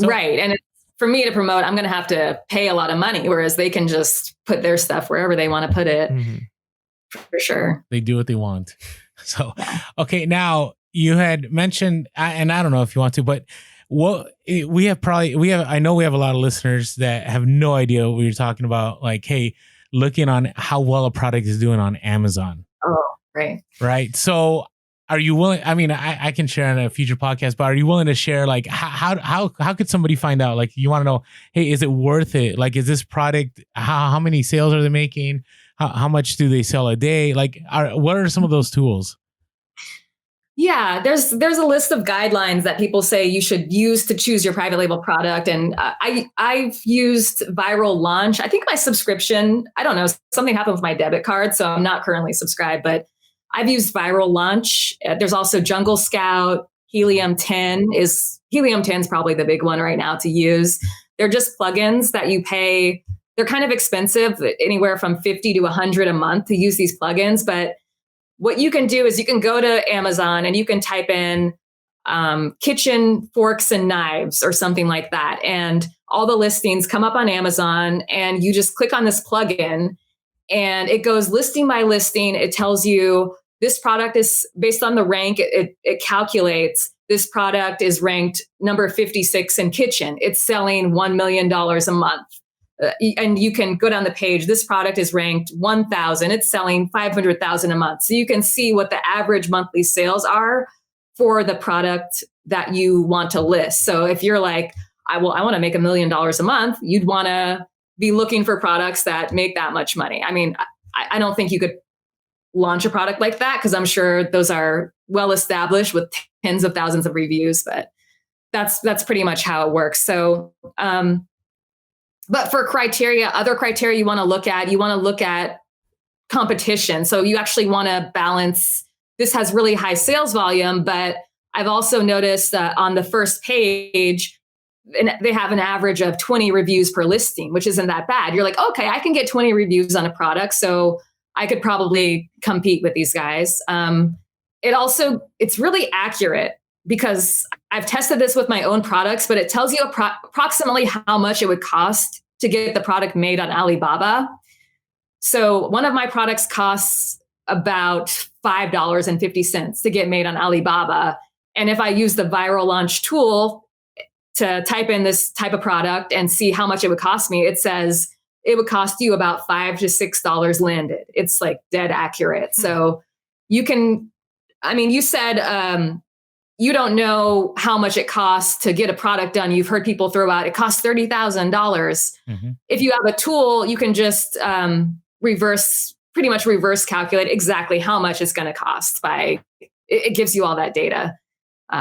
Speaker 3: right. And for me to promote, I'm going to have to pay a lot of money, whereas they can just put their stuff wherever they want to put it. Mm-hmm. For sure.
Speaker 2: They do what they want. So, okay. Now you had mentioned, and I don't know if you want to, but I know we have a lot of listeners that have no idea what you're talking about. Like, hey, looking on how well a product is doing on Amazon.
Speaker 3: Oh, right.
Speaker 2: Right. So are you willing? I can share on a future podcast, but are you willing to share, like, how could somebody find out? Like, you want to know, hey, is it worth it? Like, is this product, how many sales are they making? How much do they sell a day? Like, what are some of those tools?
Speaker 3: Yeah, there's a list of guidelines that people say you should use to choose your private label product. And I've used Viral Launch. I think my subscription, I don't know, something happened with my debit card, so I'm not currently subscribed, but I've used Viral Launch. There's also Jungle Scout. Helium 10 is probably the big one right now to use. They're just plugins that you pay. They're kind of expensive, anywhere from $50 to $100 a month to use these plugins. But what you can do is you can go to Amazon and you can type in kitchen forks and knives or something like that. And all the listings come up on Amazon, and you just click on this plugin and it goes listing by listing. It tells you this product is based on the rank. It calculates this product is ranked number 56 in kitchen. It's selling $1 million a month. And you can go down the page. This product is ranked 1,000. It's selling 500,000 a month. So you can see what the average monthly sales are for the product that you want to list. So if you're like, I want to make $1 million a month, you'd want to be looking for products that make that much money. I don't think you could launch a product like that, because I'm sure those are well established with tens of thousands of reviews, but that's pretty much how it works. So, but for other criteria you want to look at competition. So you actually want to balance, this has really high sales volume, but I've also noticed that on the first page, and they have an average of 20 reviews per listing, which isn't that bad. You're like, okay, I can get 20 reviews on a product, so I could probably compete with these guys. It's really accurate, because I've tested this with my own products, but it tells you approximately how much it would cost to get the product made on Alibaba. So one of my products costs about $5.50 to get made on Alibaba. And if I use the Viral Launch tool to type in this type of product and see how much it would cost me, it says it would cost you about $5 to $6 landed. It's like dead accurate. So you can, you said, you don't know how much it costs to get a product done. You've heard people throw out, it costs $30,000. Mm-hmm. If you have a tool, you can just reverse calculate exactly how much it's going to cost it gives you all that data,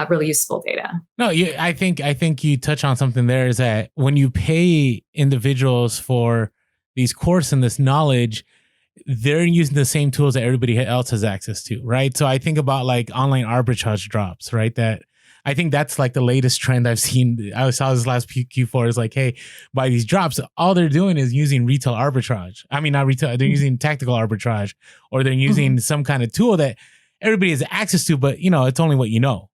Speaker 3: really useful data.
Speaker 2: No, I think you touch on something there, is that when you pay individuals for these courses and this knowledge, they're using the same tools that everybody else has access to, right? So I think about like online arbitrage drops, right? That I think that's like the latest trend I've seen. I saw this last Q4 is like, hey, by these drops, all they're doing is using retail arbitrage. I mean, not retail, they're using tactical arbitrage, or they're using some kind of tool that everybody has access to, but it's only what you know,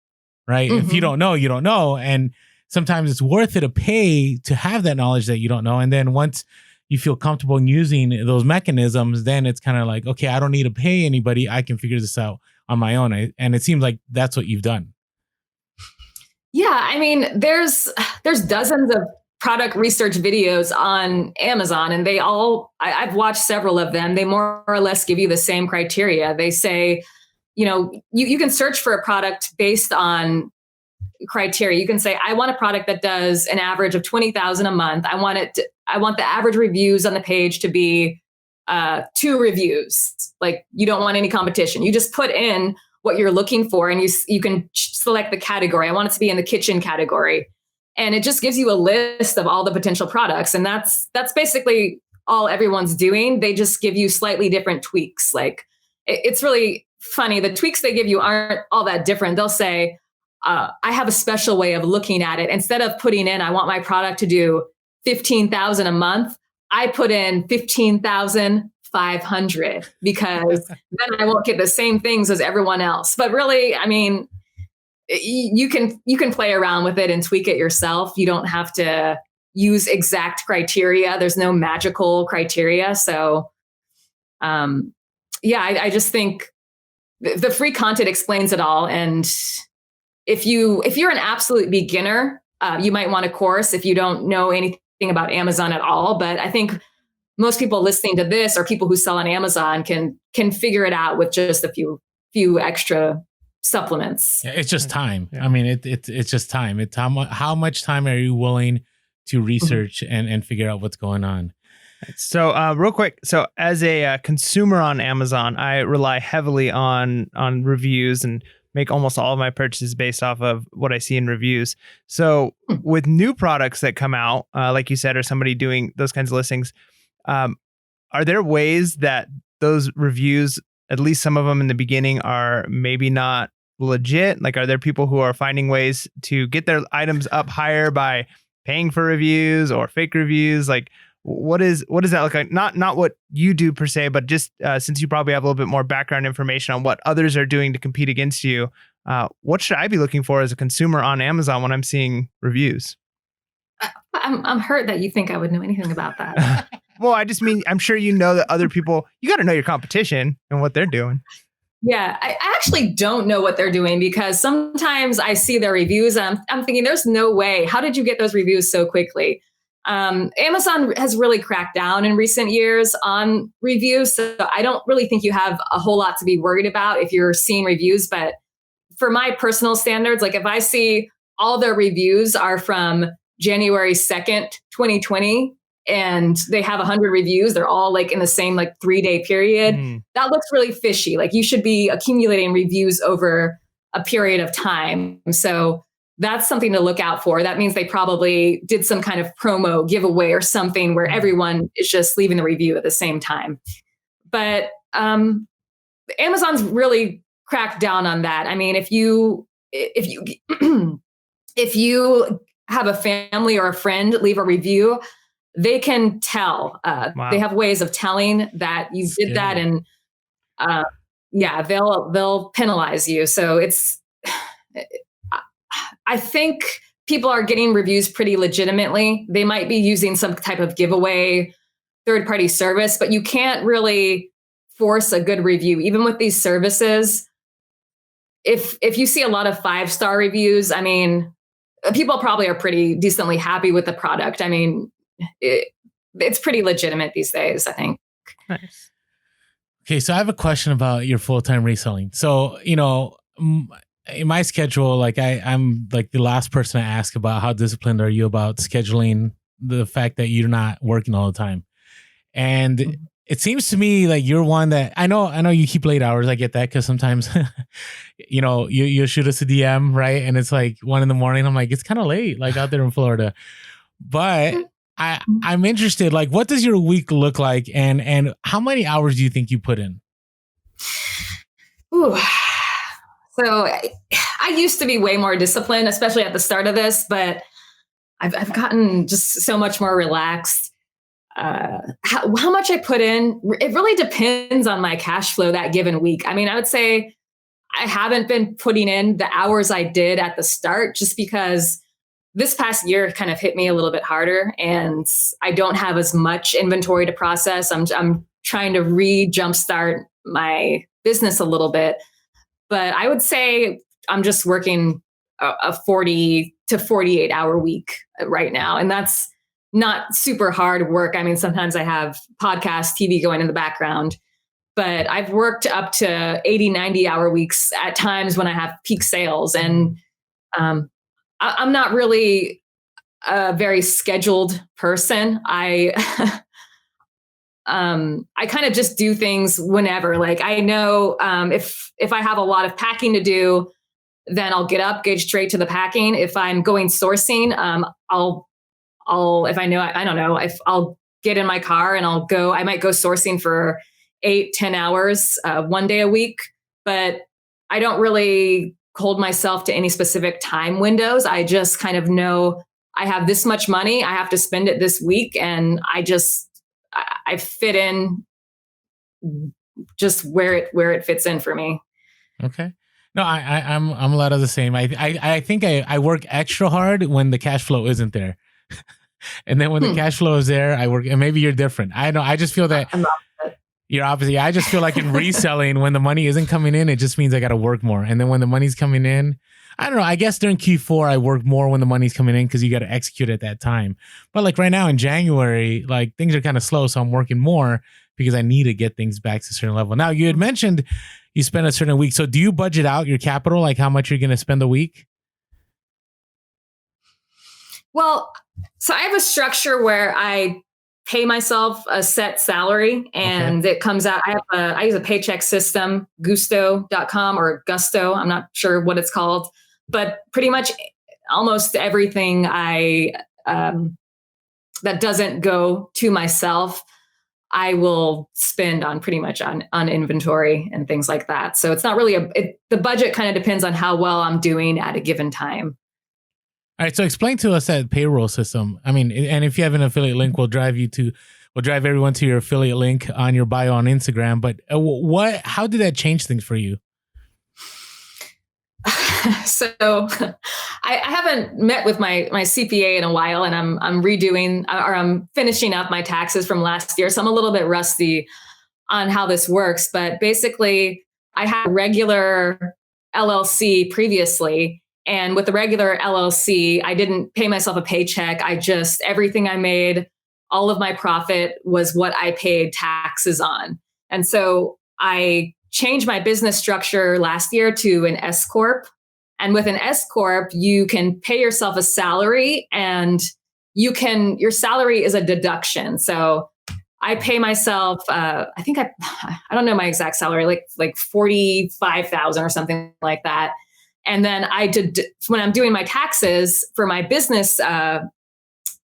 Speaker 2: right? If you don't know, you don't know. And sometimes it's worth it to pay to have that knowledge that you don't know. And then once you feel comfortable in using those mechanisms, then it's kind of like, okay, I don't need to pay anybody. I can figure this out on my own. And it seems like that's what you've done.
Speaker 3: Yeah, I mean, there's dozens of product research videos on Amazon, and I've watched several of them. They more or less give you the same criteria. They say, you can search for a product based on criteria. You can say, I want a product that does an average of 20,000 a month. I want the average reviews on the page to be 2 reviews. Like, you don't want any competition. You just put in what you're looking for, and you can select the category. I want it to be in the kitchen category. And it just gives you a list of all the potential products. And that's basically all everyone's doing. They just give you slightly different tweaks. Like, it's really funny. The tweaks they give you aren't all that different. They'll say, I have a special way of looking at it. Instead of putting in, I want my product to do 15,000 a month, I put in 15,500 because then I won't get the same things as everyone else. But really, I mean, you can play around with it and tweak it yourself. You don't have to use exact criteria. There's no magical criteria. So, I just think the free content explains it all. And if you're an absolute beginner, you might want a course if you don't know anything about Amazon at all. But I think most people listening to this, or people who sell on Amazon, can figure it out with just a few extra supplements.
Speaker 2: Yeah, it's just time. Yeah. I mean, it's just time. It's how much time are you willing to research and figure out what's going on?
Speaker 1: So real quick, so as a consumer on Amazon, I rely heavily on reviews and make almost all of my purchases based off of what I see in reviews. So with new products that come out, like you said, or somebody doing those kinds of listings, are there ways that those reviews, at least some of them in the beginning, are maybe not legit? Like, are there people who are finding ways to get their items up higher by paying for reviews or fake reviews? Like, what does that look like? Not what you do per se, but just since you probably have a little bit more background information on what others are doing to compete against you, what should I be looking for as a consumer on Amazon when I'm seeing reviews?
Speaker 3: I'm hurt that you think I would know anything about that.
Speaker 1: Well, I just mean, I'm sure you know that other people, you got to know your competition and what they're doing.
Speaker 3: Yeah, I actually don't know what they're doing, because sometimes I see their reviews and I'm thinking, there's no way. How did you get those reviews so quickly? Amazon has really cracked down in recent years on reviews. So I don't really think you have a whole lot to be worried about if you're seeing reviews. But for my personal standards, like if I see all their reviews are from January 2nd, 2020, and they have 100 reviews, they're all like in the same like 3-day period. That looks really fishy. Like, you should be accumulating reviews over a period of time. So that's something to look out for. That means they probably did some kind of promo giveaway or something where everyone is just leaving the review at the same time. But Amazon's really cracked down on that. I mean, if you if you have a family or a friend leave a review, they can tell.
Speaker 1: Wow.
Speaker 3: They have ways of telling that you did that, and they'll penalize you. So I think people are getting reviews pretty legitimately. They might be using some type of giveaway third-party service, but you can't really force a good review. Even with these services, if you see a lot of 5-star reviews, I mean, people probably are pretty decently happy with the product. I mean, it's pretty legitimate these days, I think.
Speaker 1: Nice.
Speaker 2: Okay, so I have a question about your full-time reselling. So, in my schedule, like I'm like the last person to ask about how disciplined are you about scheduling the fact that you're not working all the time. And it seems to me like you're one that I know you keep late hours. I get that, because sometimes, you shoot us a DM, right? And it's like 1 a.m. I'm like, it's kind of late, like out there in Florida. But I'm interested, like, what does your week look like, and how many hours do you think you put in?
Speaker 3: Ooh. So I used to be way more disciplined, especially at the start of this, but I've gotten just so much more relaxed. How much I put in, it really depends on my cash flow that given week. I mean, I would say I haven't been putting in the hours I did at the start just because this past year kind of hit me a little bit harder and I don't have as much inventory to process. I'm trying to jumpstart my business a little bit, but I would say I'm just working a 40 to 48 hour week right now. And that's not super hard work. I mean, sometimes I have podcast, TV going in the background, but I've worked up to 80, 90 hour weeks at times when I have peak sales. And I'm not really a very scheduled person. I kind of just do things whenever. Like I know if I have a lot of packing to do, then I'll get straight to the packing. If I'm going sourcing, I'll if I know, I don't know, if I'll get in my car and I might go sourcing for 8-10 hours, one day a week, but I don't really hold myself to any specific time windows. I just kind of know I have this much money. I have to spend it this week. And I fit in just where it fits in for me.
Speaker 2: Okay. No, I'm a lot of the same. I think I work extra hard when the cash flow isn't there. And then when the cash flow is there, I work, and maybe you're different. I know. I just feel that you're opposite. I just feel like in reselling, when the money isn't coming in, it just means I got to work more. And then when the money's coming in, I don't know. I guess during Q4, I work more when the money's coming in because you got to execute at that time. But like right now in January, like things are kind of slow. So I'm working more because I need to get things back to a certain level. Now, you had mentioned you spend a certain week. So do you budget out your capital, like how much you're going to spend a week?
Speaker 3: Well, so I have a structure where I pay myself a set salary and it comes out. I use a paycheck system, gusto.com or Gusto. I'm not sure what it's called, but pretty much almost everything that doesn't go to myself, I will spend on pretty much on inventory and things like that. So it's not really the budget kind of depends on how well I'm doing at a given time.
Speaker 2: All right. So explain to us that payroll system. I mean, and if you have an affiliate link, we'll drive everyone to your affiliate link on your bio on Instagram. But how did that change things for you?
Speaker 3: So I haven't met with my CPA in a while, and I'm finishing up my taxes from last year. So I'm a little bit rusty on how this works, but basically I had a regular LLC previously. And with the regular LLC, I didn't pay myself a paycheck. Everything I made, all of my profit was what I paid taxes on. And so I changed my business structure last year to an S Corp. And with an S Corp, you can pay yourself a salary and your salary is a deduction. So I pay myself, I don't know my exact salary, like 45,000 or something like that. And then when I'm doing my taxes for my business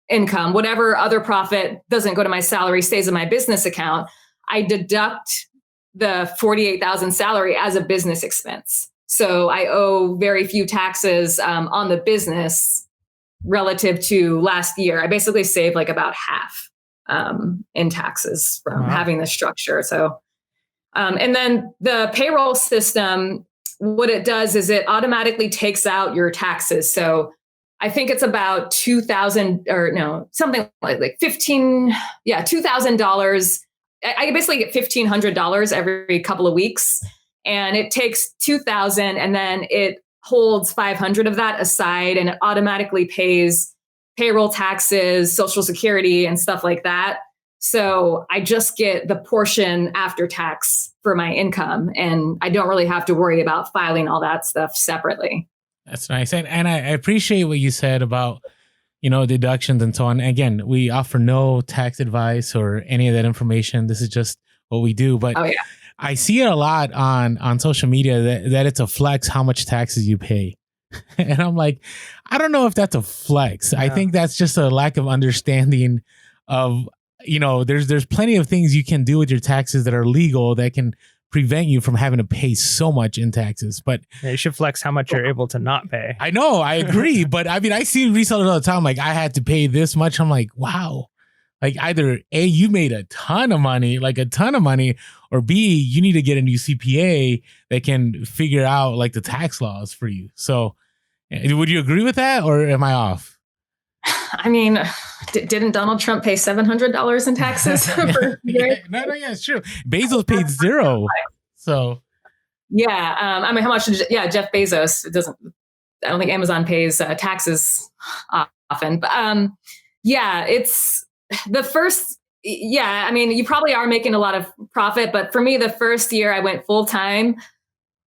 Speaker 3: income, whatever other profit doesn't go to my salary stays in my business account, I deduct the 48,000 salary as a business expense. So I owe very few taxes on the business relative to last year. I basically saved like about half in taxes from having this structure. So, and then the payroll system, what it does is it automatically takes out your taxes. So I think it's about something like $2,000. I basically get $1,500 every couple of weeks, and it takes $2,000 and then it holds $500 of that aside, and it automatically pays payroll taxes, Social Security, and stuff like that. So I just get the portion after tax for my income, and I don't really have to worry about filing all that stuff separately.
Speaker 2: That's nice. And I appreciate what you said about, deductions and so on. Again, we offer no tax advice or any of that information. This is just what we do. But I see it a lot on social media that it's a flex how much taxes you pay. And I'm like, I don't know if that's a flex. Yeah. I think that's just a lack of understanding of, there's plenty of things you can do with your taxes that are legal that can prevent you from having to pay so much in taxes. But
Speaker 1: Yeah, you should flex how much you're able to not pay.
Speaker 2: I know, I agree. But I mean, I see resellers all the time. Like, I had to pay this much. I'm like, wow. Like, either A, you made a ton of money, or B, you need to get a new CPA that can figure out like the tax laws for you. So would you agree with that, or am I off?
Speaker 3: I mean, didn't Donald Trump pay $700 in taxes? For
Speaker 2: yeah, it's true. Bezos paid zero. So
Speaker 3: yeah, I mean, how much? Jeff Bezos doesn't. I don't think Amazon pays taxes often, but yeah, it's the first. Yeah, I mean, you probably are making a lot of profit, but for me, the first year I went full time.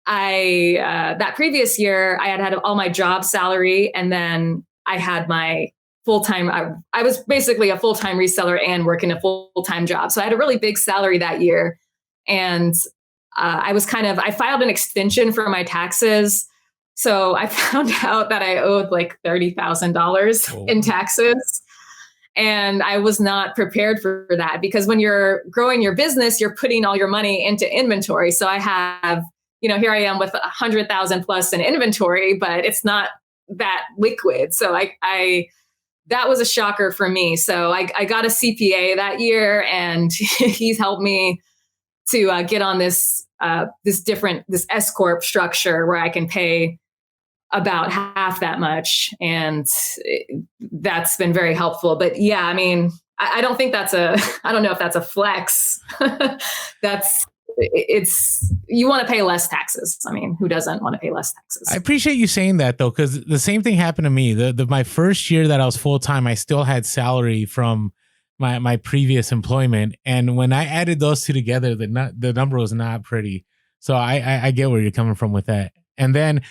Speaker 3: That previous year I had all my job salary, and then I had my full-time. I was basically a full-time reseller and working a full-time job. So I had a really big salary that year. And I filed an extension for my taxes. So I found out that I owed like $30,000 in taxes. And I was not prepared for that, because when you're growing your business, you're putting all your money into inventory. So I have, here I am with 100,000 plus in inventory, but it's not that liquid. So that was a shocker for me. So I got a CPA that year, and he's helped me to get on this S Corp structure where I can pay about half that much. And that's been very helpful. But yeah, I mean, I don't think I don't know if that's a flex. You want to pay less taxes. I mean, who doesn't want to pay less taxes?
Speaker 2: I appreciate you saying that, though, because the same thing happened to me. My first year that I was full time, I still had salary from my previous employment, and when I added those two together, the number was not pretty. So I get where you're coming from with that. And then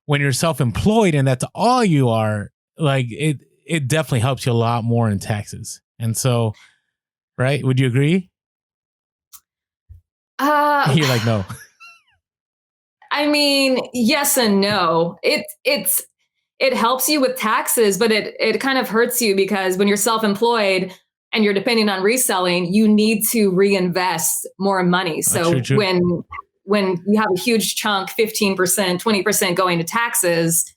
Speaker 2: when you're self-employed and that's all you are, like it definitely helps you a lot more in taxes. And so, right? Would you agree? You're like, no.
Speaker 3: I mean, yes and no. It helps you with taxes, but it kind of hurts you, because when you're self-employed and you're depending on reselling, you need to reinvest more money. So
Speaker 2: true.
Speaker 3: when you have a huge chunk, 15%, 20% going to taxes,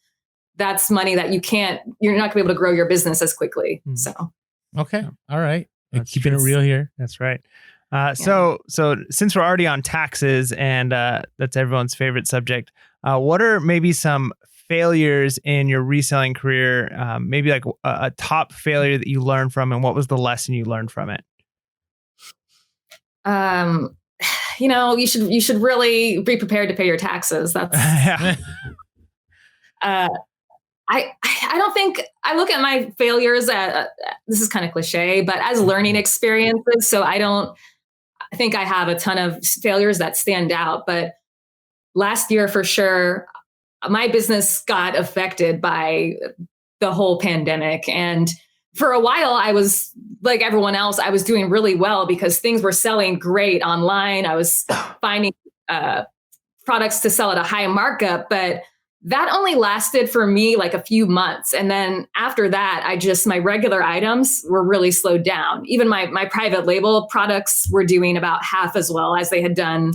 Speaker 3: that's money that you're not gonna be able to grow your business as quickly. So
Speaker 2: okay, all right, keeping
Speaker 1: true.
Speaker 2: it real here.
Speaker 1: That's right. So since we're already on taxes, and that's everyone's favorite subject, what are maybe some failures in your reselling career? Maybe like a top failure that you learned from, and what was the lesson you learned from it?
Speaker 3: You should really be prepared to pay your taxes. That's I don't think I look at my failures this is kind of cliche, but as learning experiences. So I think I have a ton of failures that stand out, but last year for sure, my business got affected by the whole pandemic. And for a while, I was like everyone else, I was doing really well because things were selling great online. I was finding products to sell at a high markup, but that only lasted for me like a few months. And then after that, my regular items were really slowed down. Even my private label products were doing about half as well as they had done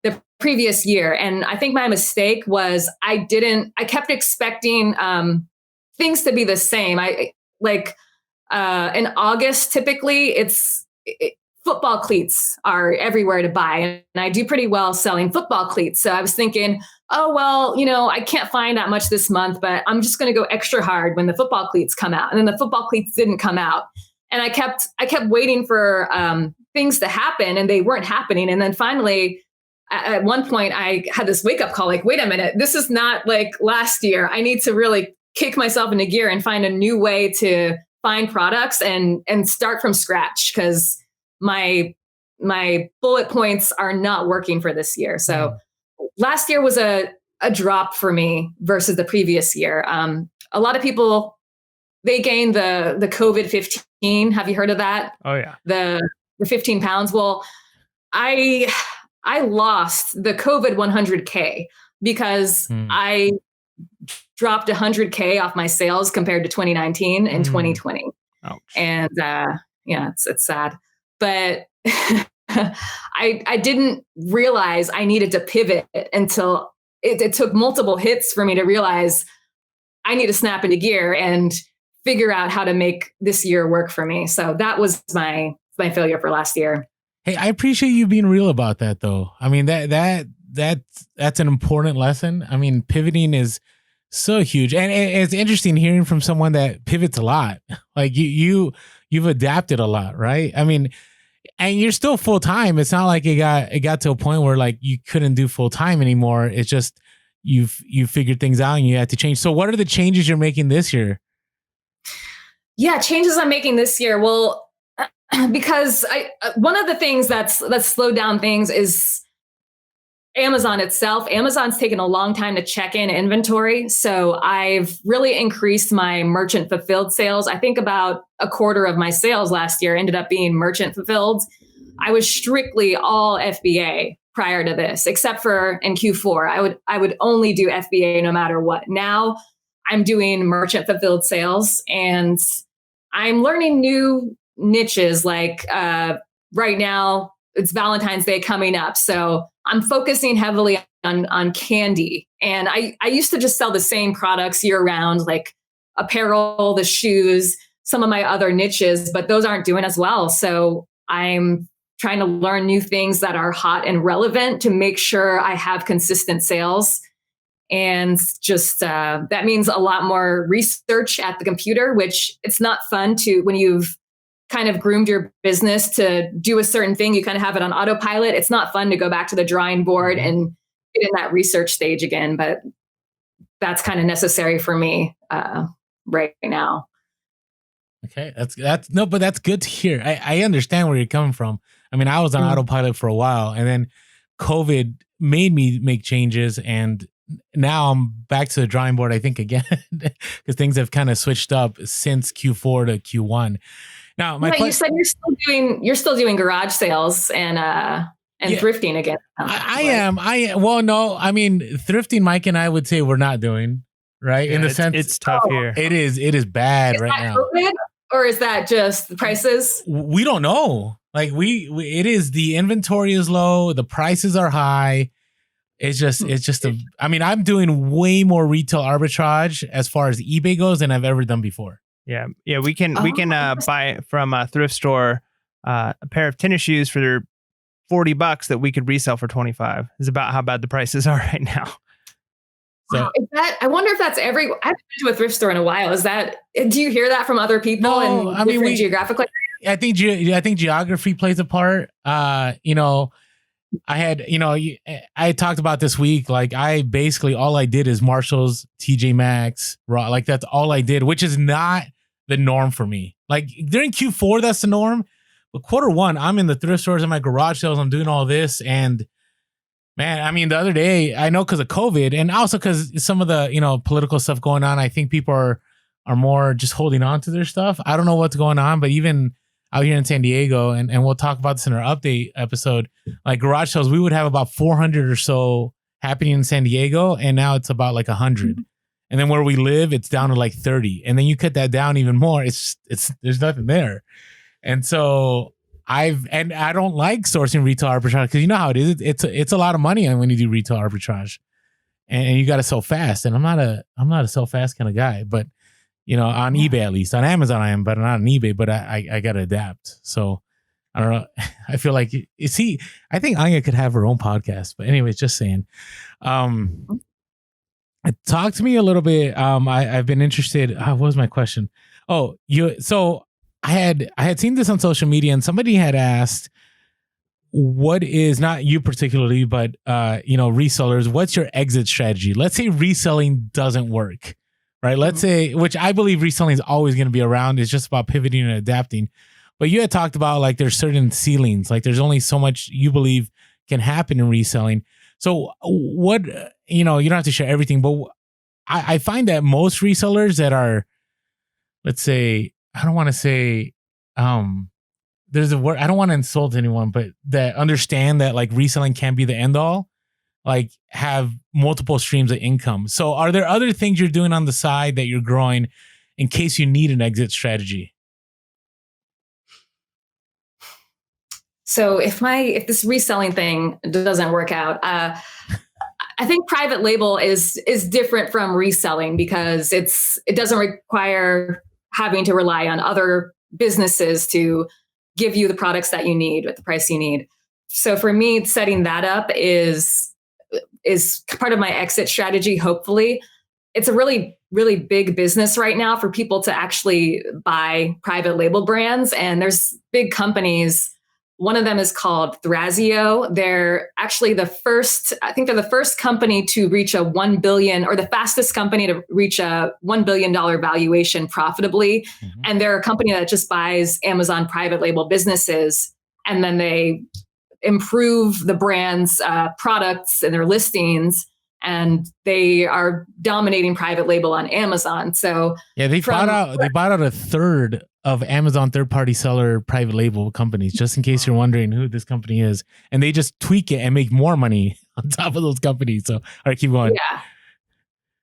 Speaker 3: the previous year. And I think my mistake was I kept expecting things to be the same. In August, typically football cleats are everywhere to buy. And I do pretty well selling football cleats. So I was thinking, oh, well, I can't find that much this month, but I'm just going to go extra hard when the football cleats come out. And then the football cleats didn't come out. And I kept waiting for things to happen, and they weren't happening. And then finally, at one point, I had this wake up call, like, wait a minute, this is not like last year. I need to really kick myself into gear and find a new way to find products and start from scratch, because my bullet points are not working for this year. So last year was a drop for me versus the previous year. A lot of people, they gained the COVID 15. Have you heard of that?
Speaker 1: Oh yeah.
Speaker 3: The 15 pounds. Well, I lost the COVID 100K because I dropped 100K off my sales compared to 2019 and 2020.
Speaker 1: Ouch.
Speaker 3: And it's sad. But I didn't realize I needed to pivot until it took multiple hits for me to realize I need to snap into gear and figure out how to make this year work for me. So that was my failure for last year.
Speaker 2: Hey, I appreciate you being real about that, though. I mean, that's an important lesson. I mean, pivoting is so huge, and it's interesting hearing from someone that pivots a lot. Like you've adapted a lot, right? I mean, and you're still full time. It's not like it got to a point where like you couldn't do full time anymore. It's just you figured things out and you had to change. So, what are the changes you're making this year?
Speaker 3: Yeah, changes I'm making this year. Well, because one of the things that's slowed down things is Amazon itself. Amazon's taken a long time to check in inventory. So I've really increased my merchant fulfilled sales. I think about a quarter of my sales last year ended up being merchant fulfilled. I was strictly all FBA prior to this, except for in Q4. I would only do FBA no matter what. Now I'm doing merchant fulfilled sales, and I'm learning new niches. Like right now, it's Valentine's Day coming up. So I'm focusing heavily on candy. And I used to just sell the same products year round, like apparel, the shoes, some of my other niches, but those aren't doing as well. So I'm trying to learn new things that are hot and relevant to make sure I have consistent sales. And just that means a lot more research at the computer, which it's not fun to when you've kind of groomed your business to do a certain thing. You kind of have it on autopilot. It's not fun to go back to the drawing board and get in that research stage again, but that's kind of necessary for me right now.
Speaker 2: Okay. But that's good to hear. I understand where you're coming from. I mean, I was on autopilot for a while, and then COVID made me make changes, and now I'm back to the drawing board, I think, again, because things have kind of switched up since Q4 to Q1. Now,
Speaker 3: you said you're still doing garage sales and thrifting again.
Speaker 2: I am. Well, no, I mean, thrifting, Mike and I would say we're not doing, right?
Speaker 1: Yeah,
Speaker 2: in the sense,
Speaker 1: it's tough here.
Speaker 2: It is bad right now.
Speaker 3: COVID, or is that just the prices?
Speaker 2: We don't know. Like it is, the inventory is low, the prices are high. It's just I mean, I'm doing way more retail arbitrage as far as eBay goes than I've ever done before.
Speaker 1: Yeah. We can buy from a thrift store a pair of tennis shoes for $40 that we could resell for $25. Is about how bad the prices are right now.
Speaker 2: So
Speaker 3: I wonder if that's I haven't been to a thrift store in a while. Do you hear that from other people?
Speaker 2: No, I mean,
Speaker 3: geographically.
Speaker 2: I think geography plays a part. I talked about this week. Like all I did is Marshalls, TJ Maxx, Raw. Like that's all I did, which is not the norm for me. Like during Q4, that's the norm. But Q1, I'm in the thrift stores and my garage sales. I'm doing all this. And man, I mean, the other day, I know because of COVID and also because some of the, political stuff going on, I think people are more just holding on to their stuff. I don't know what's going on, but even out here in San Diego, and we'll talk about this in our update episode, like garage sales, we would have about 400 or so happening in San Diego, and now it's about like 100. And then where we live, it's down to like 30. And then you cut that down even more, it's there's nothing there. And so I don't like sourcing retail arbitrage because you know how it is. It's a lot of money when you do retail arbitrage, and you got to sell fast. And I'm not a sell fast kind of guy, but on eBay at least. On Amazon I am, but not on eBay. But I got to adapt. So I don't know. I feel like I think Anya could have her own podcast. But anyways, just saying. Talk to me a little bit. I've been interested. What was my question? Oh, so I had seen this on social media, and somebody had asked, what is, not you particularly, but resellers, what's your exit strategy? Let's say reselling doesn't work, right? Let's say, which I believe reselling is always going to be around. It's just about pivoting and adapting. But you had talked about like there's certain ceilings, like there's only so much you believe can happen in reselling. So what, you don't have to share everything, but I find that most resellers that are, let's say, I don't want to say, there's a word, I don't want to insult anyone, but that understand that like reselling can't be the end all, like have multiple streams of income. So are there other things you're doing on the side that you're growing in case you need an exit strategy?
Speaker 3: So if this reselling thing doesn't work out, I think private label is different from reselling because it doesn't require having to rely on other businesses to give you the products that you need at the price you need. So for me, setting that up is part of my exit strategy. Hopefully, it's a really, really big business right now for people to actually buy private label brands. And there's big companies. One of them is called Thrasio. They're actually the first company to reach a 1 billion, or the fastest company to reach a $1 billion valuation profitably. Mm-hmm. And they're a company that just buys Amazon private label businesses, and then they improve the brand's products and their listings. And they are dominating private label on Amazon. So
Speaker 2: yeah, they bought out a third of Amazon third-party seller private label companies, just in case you're wondering who this company is. And they just tweak it and make more money on top of those companies. So, all right, keep going.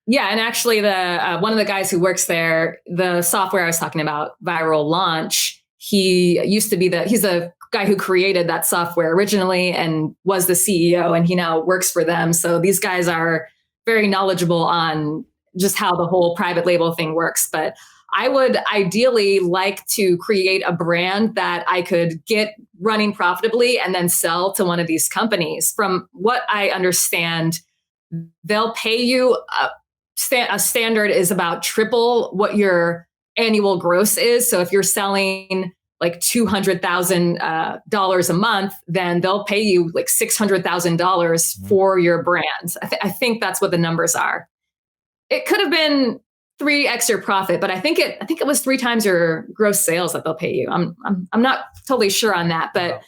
Speaker 3: Yeah. And actually the one of the guys who works there, the software I was talking about, Viral Launch, he's the guy who created that software originally and was the CEO, and he now works for them. So these guys are very knowledgeable on just how the whole private label thing works. But I would ideally like to create a brand that I could get running profitably and then sell to one of these companies. From what I understand, they'll pay you a standard is about triple what your annual gross is. So if you're selling like $200,000 a month, then they'll pay you like $600,000 for your brand. I think that's what the numbers are. It could have been 3x your profit, but I think it was 3 times your gross sales that they'll pay you. I'm not totally sure on that, but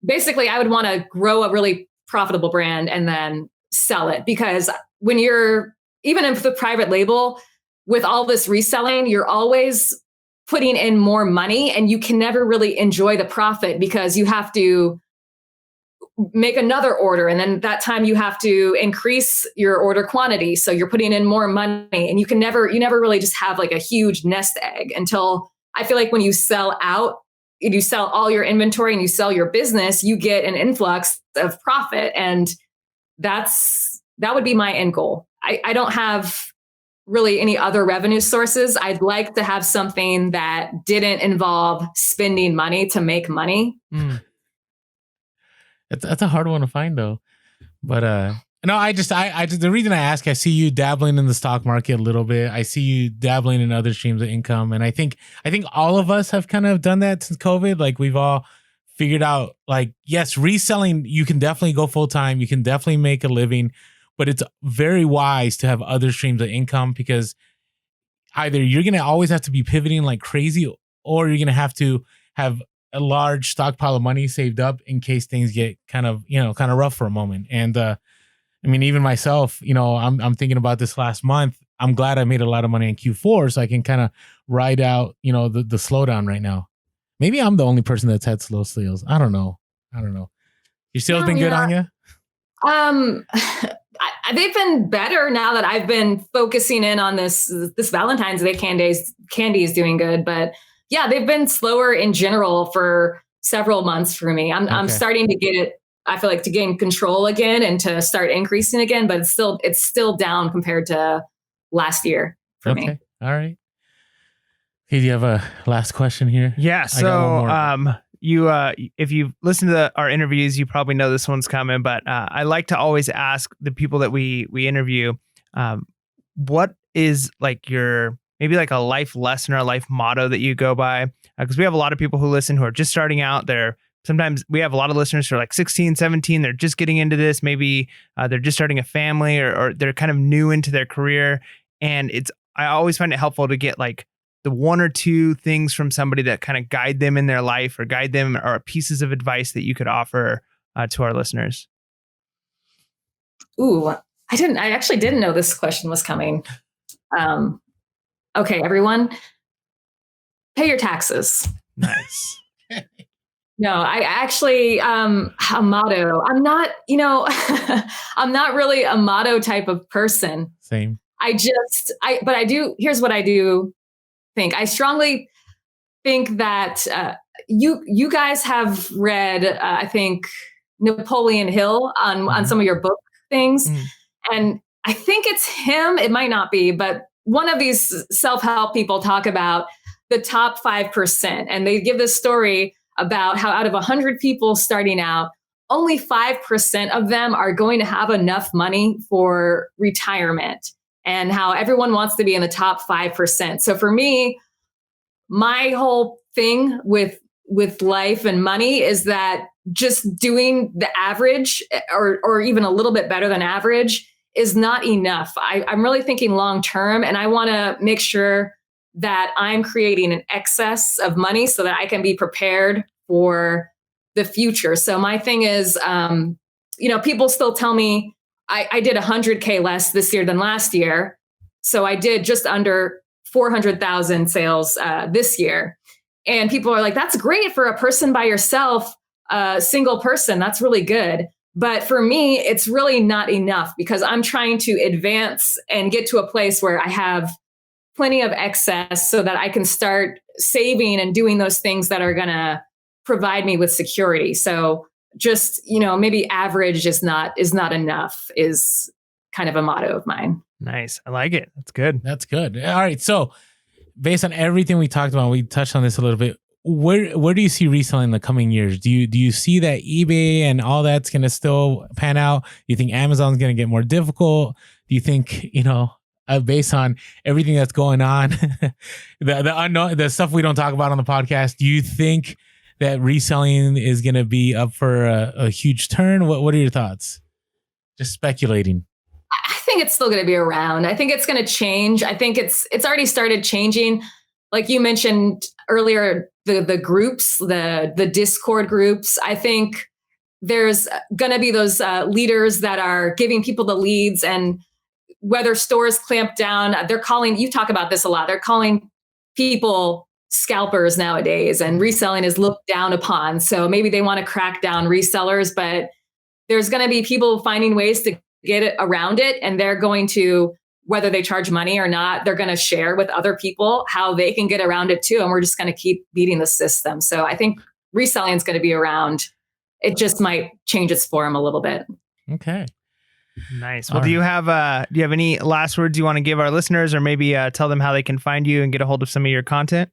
Speaker 3: basically I would want to grow a really profitable brand and then sell it, because when you're, even if the private label, with all this reselling, you're always putting in more money and you can never really enjoy the profit because you have to make another order. And then that time you have to increase your order quantity. So you're putting in more money, and you never really just have like a huge nest egg until, I feel like when you sell out, you sell all your inventory and you sell your business, you get an influx of profit. And that would be my end goal. I don't have really any other revenue sources. I'd like to have something that didn't involve spending money to make money.
Speaker 2: That's a hard one to find though. But no, I just the reason I ask, I see you dabbling in the stock market a little bit. I see you dabbling in other streams of income. And I think all of us have kind of done that since COVID. Like we've all figured out, like, yes, reselling, you can definitely go full time. You can definitely make a living, but it's very wise to have other streams of income, because either you're going to always have to be pivoting like crazy, or you're going to have a large stockpile of money saved up in case things get kind of rough for a moment. And I mean, even myself, I'm thinking about this last month. I'm glad I made a lot of money in Q4 so I can kind of ride out, the slowdown right now. Maybe I'm the only person that's had slow sales. I don't know. Your sales been good, Anya?
Speaker 3: They've been better now that I've been focusing in on this Valentine's Day candy is doing good, but yeah, they've been slower in general for several months for me. I'm starting to get it. I feel like to gain control again and to start increasing again, but it's still down compared to last year for me.
Speaker 2: All right. Hey, do you have a last question here?
Speaker 1: Yeah. So, if you've listened to our interviews, you probably know this one's coming, but I like to always ask the people that we interview, what is like maybe like a life lesson or a life motto that you go by? Because we have a lot of people who listen who are just starting out. Sometimes we have a lot of listeners who are like 16, 17. They're just getting into this. Maybe they're just starting a family, or they're kind of new into their career. And I always find it helpful to get like the 1 or 2 things from somebody that kind of guide them in their life, or guide them, or pieces of advice that you could offer to our listeners.
Speaker 3: Ooh, I actually didn't know this question was coming. Okay, everyone, pay your taxes.
Speaker 1: Nice.
Speaker 3: No, I actually, a motto. I'm not, I'm not really a motto type of person.
Speaker 2: Same.
Speaker 3: But I do, here's what I do think. I strongly think that you guys have read, I think, Napoleon Hill on some of your book things. And I think it's him. It might not be, but one of these self-help people talk about the top 5%. And they give this story about how out of 100 people starting out, only 5% of them are going to have enough money for retirement, and how everyone wants to be in the top 5%. So for me, my whole thing with life and money is that just doing the average or even a little bit better than average is not enough. I'm really thinking long term, and I want to make sure that I'm creating an excess of money so that I can be prepared for the future. So my thing is, people still tell me I did 100K less this year than last year. So I did just under 400,000 sales this year. And people are like, that's great for a person by yourself, a single person. That's really good. But for me, it's really not enough because I'm trying to advance and get to a place where I have plenty of excess so that I can start saving and doing those things that are going to provide me with security. So just, maybe average is not enough is kind of a motto of mine.
Speaker 1: Nice. I like it. That's good.
Speaker 2: That's good. All right. So based on everything we talked about, we touched on this a little bit. Where do you see reselling in the coming years? Do you see that eBay and all that's going to still pan out? Do you think Amazon's going to get more difficult? Do you think, based on everything that's going on, the unknown, the stuff we don't talk about on the podcast, do you think that reselling is going to be up for a huge turn? What are your thoughts? Just speculating.
Speaker 3: I think it's still going to be around. I think it's going to change. I think it's already started changing. Like you mentioned earlier, the groups, the Discord groups. I think there's going to be those leaders that are giving people the leads, and whether stores clamp down, they're calling, you talk about this a lot, they're calling people scalpers nowadays, and reselling is looked down upon. So maybe they want to crack down resellers, but there's going to be people finding ways to get it around it. And they're going to, whether they charge money or not, they're going to share with other people how they can get around it too. And we're just going to keep beating the system. So I think reselling is going to be around. It just might change its form a little bit.
Speaker 2: Okay.
Speaker 1: Nice. Well, do you have any last words you want to give our listeners, or maybe tell them how they can find you and get a hold of some of your content?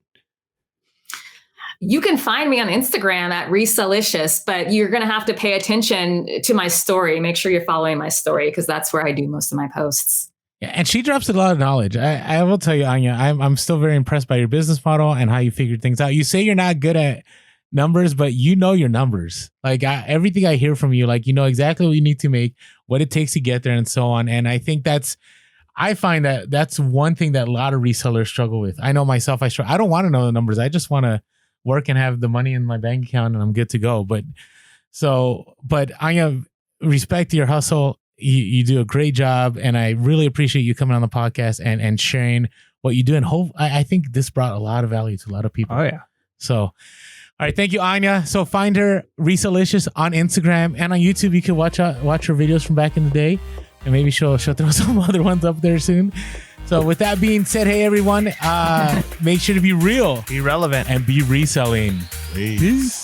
Speaker 3: You can find me on Instagram at Resellicious, but you're going to have to pay attention to my story. Make sure you're following my story because that's where I do most of my posts.
Speaker 2: Yeah, and she drops a lot of knowledge. I will tell you, Anya, I'm still very impressed by your business model and how you figured things out. You say you're not good at numbers, but you know your numbers. Like everything I hear from you, like you know exactly what you need to make, what it takes to get there, and so on. And I think I find that's one thing that a lot of resellers struggle with. I know myself, I don't want to know the numbers. I just want to work and have the money in my bank account and I'm good to go. But Anya, respect to your hustle. You do a great job, and I really appreciate you coming on the podcast and sharing what you do. And I think this brought a lot of value to a lot of people.
Speaker 1: Oh yeah.
Speaker 2: So, all right, thank you, Anya. So find her Resellicious on Instagram and on YouTube. You can watch her videos from back in the day, and maybe she'll throw some other ones up there soon. So with that being said, hey everyone, make sure to be real,
Speaker 1: be relevant,
Speaker 2: and be reselling. Peace.